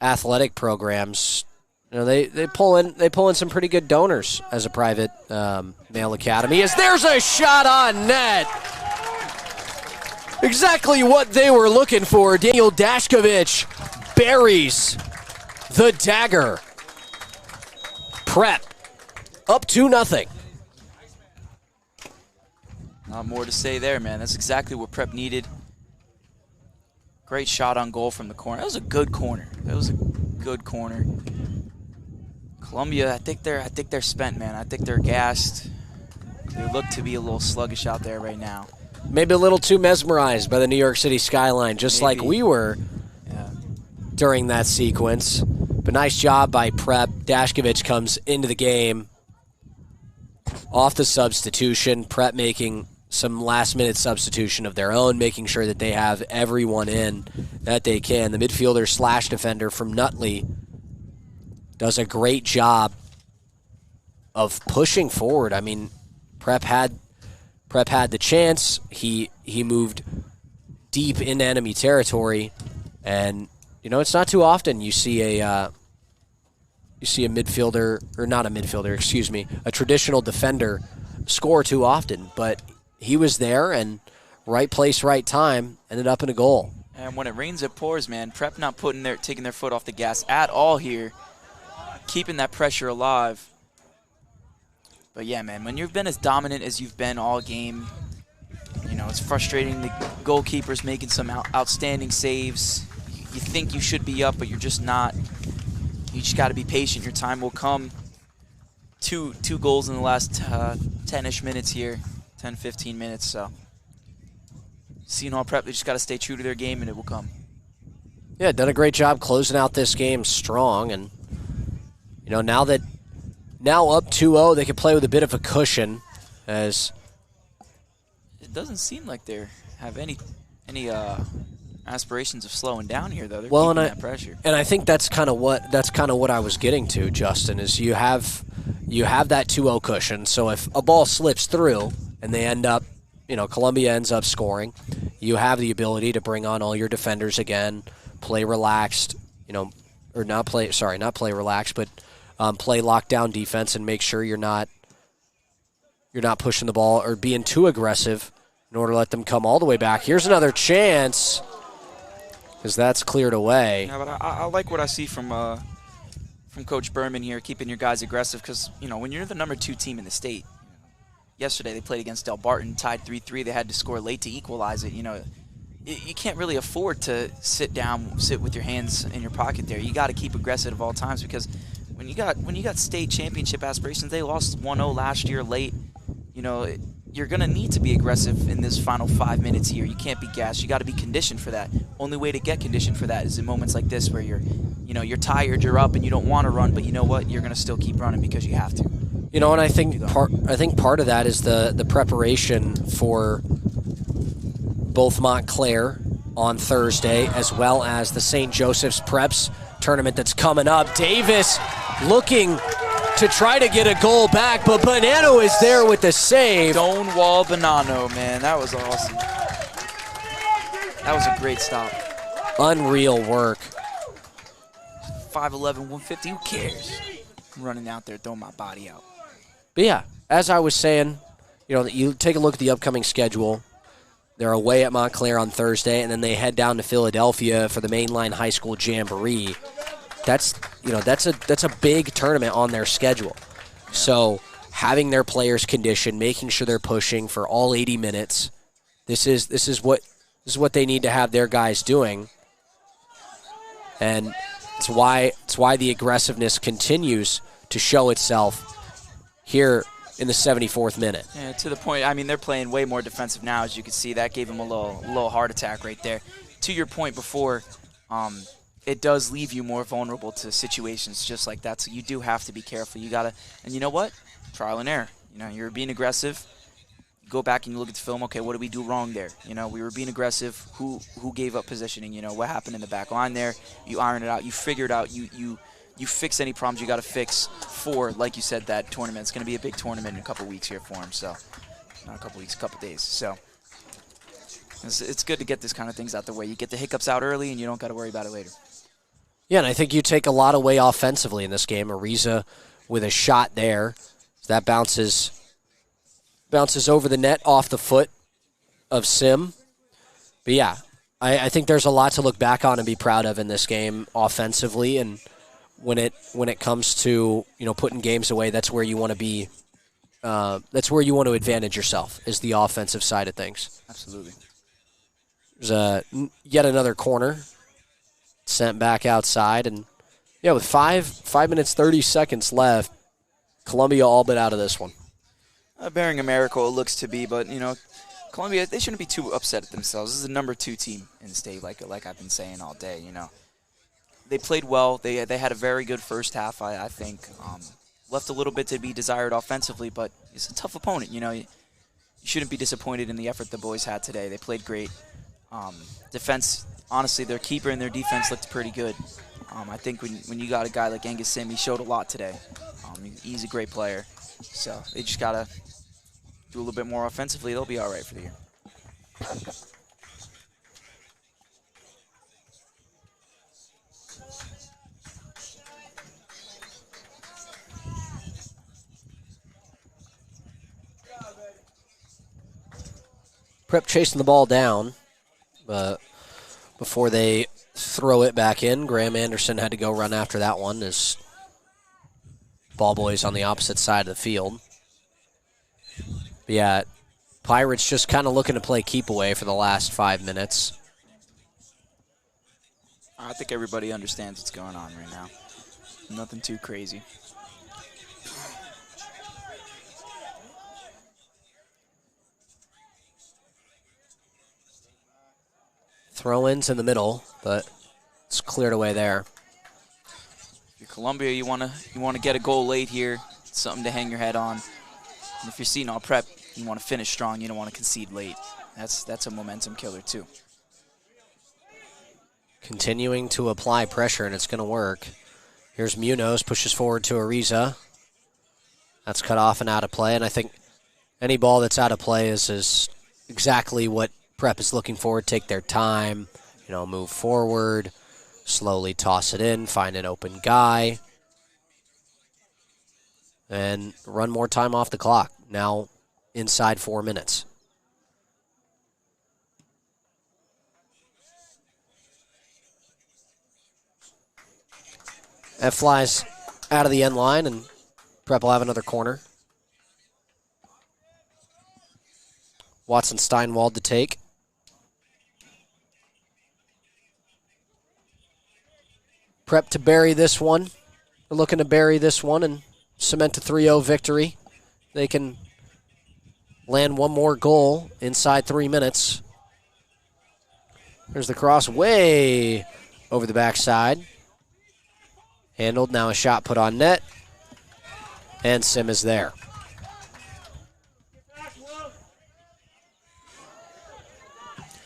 D: athletic programs. You know, they pull in some pretty good donors as a private male academy. As there's a shot on net. Exactly what they were looking for. Daniel Dashkovich buries the dagger. Prep up 2-0.
E: Not more to say there, man. That's exactly what Prep needed. Great shot on goal from the corner. That was a good corner. Columbia, I think they're spent, man. I think they're gassed. They look to be a little sluggish out there right now.
D: Maybe a little too mesmerized by the New York City skyline, just like we were during that sequence. But nice job by Prep. Dashkovich comes into the game off the substitution. Prep making some last-minute substitution of their own, making sure that they have everyone in that they can. The midfielder / defender from Nutley does a great job of pushing forward. I mean, Prep had the chance. He moved deep into enemy territory, and you know, it's not too often you see a midfielder, or not a midfielder, excuse me, a traditional defender score too often. But he was there, and right place, right time, ended up in a goal.
E: And when it rains, it pours, man. Prep not taking their foot off the gas at all here, keeping that pressure alive. But yeah, man, when you've been as dominant as you've been all game, you know, it's frustrating. The goalkeeper's making some outstanding saves. You think you should be up, but you're just not. You just got to be patient. Your time will come. Two goals in the last 10-ish minutes here, 10, 15 minutes. So, Seton Hall Prep, they just got to stay true to their game, and it will come.
D: Yeah, done a great job closing out this game strong, and you know, now up 2-0, they can play with a bit of a cushion, as
E: it doesn't seem like they have any aspirations of slowing down here, though. They're keeping that pressure.
D: And I think that's kind of what I was getting to, Justin, is you have that 2-0 cushion. So if a ball slips through and they end up, you know, Columbia ends up scoring, you have the ability to bring on all your defenders again, play relaxed, you know, or not play relaxed, but play lockdown defense and make sure you're not pushing the ball or being too aggressive in order to let them come all the way back. Here's another chance, because that's cleared away.
E: Yeah, but I like what I see from Coach Berman here, keeping your guys aggressive, because, you know, when you're the #2 team in the state, yesterday they played against Del Barton, tied 3-3. They had to score late to equalize it. You know, you can't really afford to sit with your hands in your pocket there. You got to keep aggressive at all times, because when you got state championship aspirations, they lost 1-0 last year late. You know, you're going to need to be aggressive in this final 5 minutes here. You can't be gassed. You got to be conditioned for that. Only way to get conditioned for that is in moments like this where you're tired, you're up, and you don't want to run, but you know what? You're going to still keep running because you have to.
D: You know, and I think part of that is the preparation for both Montclair on Thursday, as well as the St. Joseph's Preps tournament that's coming up. Davis looking to try to get a goal back, but Bonanno is there with the save.
E: Stonewall Bonanno, man. That was awesome. That was a great stop.
D: Unreal work.
E: 5'11", 150, who cares? I'm running out there, throwing my body out.
D: But yeah, as I was saying, you know, you take a look at the upcoming schedule. They're away at Montclair on Thursday, and then they head down to Philadelphia for the Mainline High School Jamboree. That's a big tournament on their schedule. Yeah. So having their players conditioned, making sure they're pushing for all 80 minutes, this is what they need to have their guys doing. And it's why the aggressiveness continues to show itself here in the 74th minute.
E: Yeah, to the point, I mean, they're playing way more defensive now, as you can see. That gave them a little heart attack right there. To your point before, it does leave you more vulnerable to situations just like that, so you do have to be careful. You gotta, and you know what? Trial and error. You know, you're being aggressive. go back and you look at the film, okay, what did we do wrong there? We were being aggressive. Who gave up positioning? What happened in the back line there? You iron it out. You figure it out. You fix any problems you got to fix for, like you said, that tournament. It's going to be a big tournament in a couple weeks here for him. So, not a couple weeks, a couple days. So, it's good to get this kind of things out the way. You get the hiccups out early, and you don't got to worry about it later.
D: Yeah, and I think you take a lot away offensively in this game. Ariza with a shot there. That bounces over the net off the foot of Sim. But yeah, I think there's a lot to look back on and be proud of in this game offensively. And when it comes to putting games away, that's where you want to be. That's where you want to advantage yourself, is the offensive side of things.
E: Absolutely.
D: There's yet another corner sent back outside, and yeah, with 5 minutes 30 seconds left, Columbia all but out of this one.
E: Bearing a miracle, it looks to be, but Columbia, they shouldn't be too upset at themselves. This is the number 2 team in the state, like I've been saying all day. They played well. They had a very good first half, I think. Left a little bit to be desired offensively, but it's a tough opponent. You shouldn't be disappointed in the effort the boys had today. They played great. Defense, honestly, their keeper and their defense looked pretty good. I think when you got a guy like Angus Sim, he showed a lot today. He's a great player. So they just got to do a little bit more offensively. They'll be all right for the year.
D: Prep chasing the ball down, but before they throw it back in, Graham Anderson had to go run after that one as ball boys on the opposite side of the field. But yeah, Pirates just kind of looking to play keep away for the last 5 minutes.
E: I think everybody understands what's going on right now. Nothing too crazy.
D: Throw-ins in the middle, but it's cleared away there.
E: If you're Columbia, you want to get a goal late here, something to hang your head on. And if you're Seton Prep, you want to finish strong. You don't want to concede late. That's a momentum killer too.
D: Continuing to apply pressure, and it's going to work. Here's Munoz, pushes forward to Ariza. That's cut off and out of play, and I think any ball that's out of play is exactly what Prep is looking for. Take their time, move forward, slowly toss it in, find an open guy, and run more time off the clock. Now inside 4 minutes. That flies out of the end line, and Prep will have another corner. Watson Steinwald to take. Prep to bury this one. They're looking to bury this one and cement a 3-0 victory. They can land one more goal inside 3 minutes. There's the cross way over the backside. Handled, now a shot put on net. And Sim is there.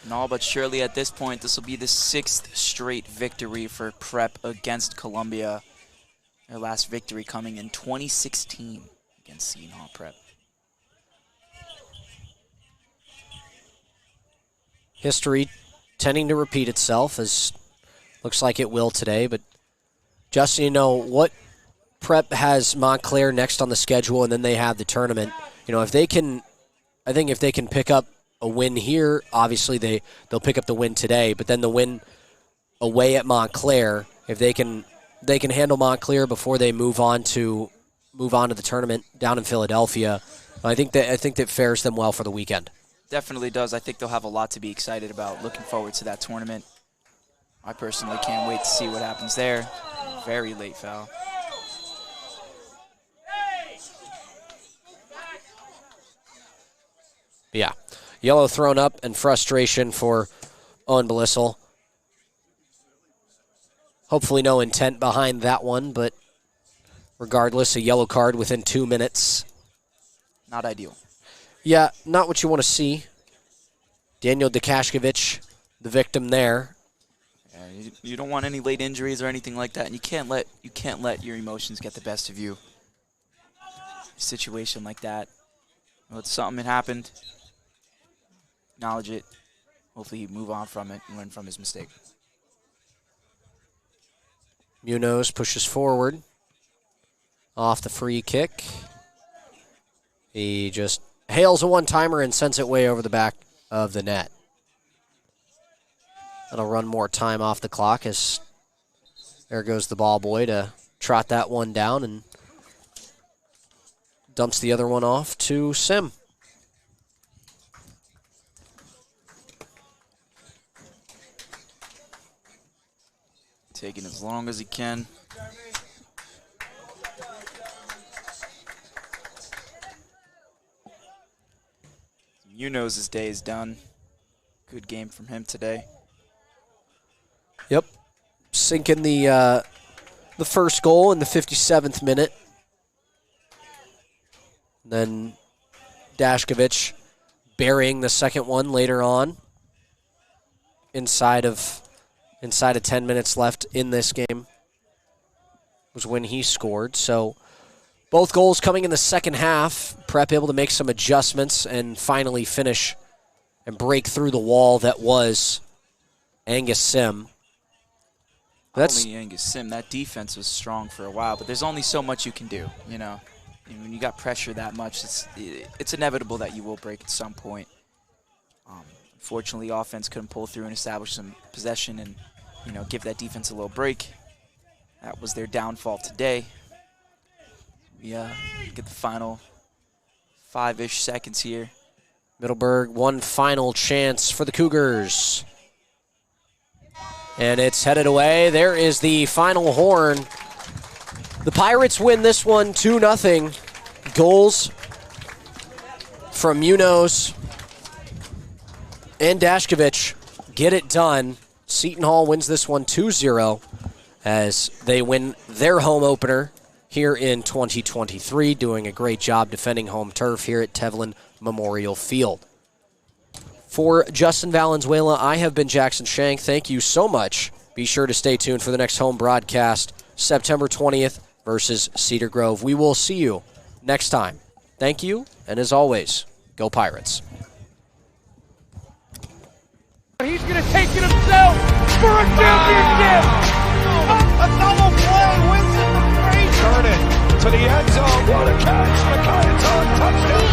E: And all but surely at this point, this will be the 6th straight victory for Prep against Columbia. Their last victory coming in 2016 against Seton Prep.
D: History tending to repeat itself, as looks like it will today. But Justin, what Prep has Montclair next on the schedule, and then they have the tournament. If they can pick up a win here, obviously they'll pick up the win today, but then the win away at Montclair, if they can handle Montclair before they move on to the tournament down in Philadelphia, I think that fares them well for the weekend.
E: Definitely does. I think they'll have a lot to be excited about. Looking forward to that tournament. I personally can't wait to see what happens there. Very late foul.
D: Yeah. Yellow thrown up and frustration for Owen Belissel. Hopefully no intent behind that one, but regardless, a yellow card within 2 minutes.
E: Not ideal.
D: Yeah, not what you want to see. Daniel Dekashkovich, the victim there.
E: Yeah, you don't want any late injuries or anything like that, and you can't let your emotions get the best of you. A situation like that. Well, it's something that happened. Acknowledge it. Hopefully, he move on from it and learn from his mistake.
D: Munoz pushes forward. Off the free kick. He just hails a one-timer and sends it way over the back of the net. That'll run more time off the clock as there goes the ball boy to trot that one down and dumps the other one off to Sim.
E: Taking as long as he can. Munoz's day is done. Good game from him today.
D: Yep. Sinking the first goal in the 57th minute. Then Dashkovich burying the second one later on. Inside of 10 minutes left in this game was when he scored. So both goals coming in the second half. Prep able to make some adjustments and finally finish and break through the wall that was Angus Sim.
E: Not only Angus Sim, that defense was strong for a while, but there's only so much you can do, you know. And when you got pressure that much, it's inevitable that you will break at some point. Unfortunately, offense couldn't pull through and establish some possession and, you know, give that defense a little break. That was their downfall today. We get the final 5-ish seconds here.
D: Middleburg, one final chance for the Cougars. And it's headed away. There is the final horn. The Pirates win this one 2-0. Goals from Munoz and Dashkovich get it done. Seton Hall wins this one 2-0 as they win their home opener here in 2023, doing a great job defending home turf here at Tevlin Memorial Field. For Justin Valenzuela, I have been Jackson Shank. Thank you so much. Be sure to stay tuned for the next home broadcast, September 20th versus Cedar Grove. We will see you next time. Thank you, and as always, go Pirates.
A: He's going to take it himself for a championship.
B: A double play wins it from Frazier. Turn it to the end zone. What a catch. Touchdown.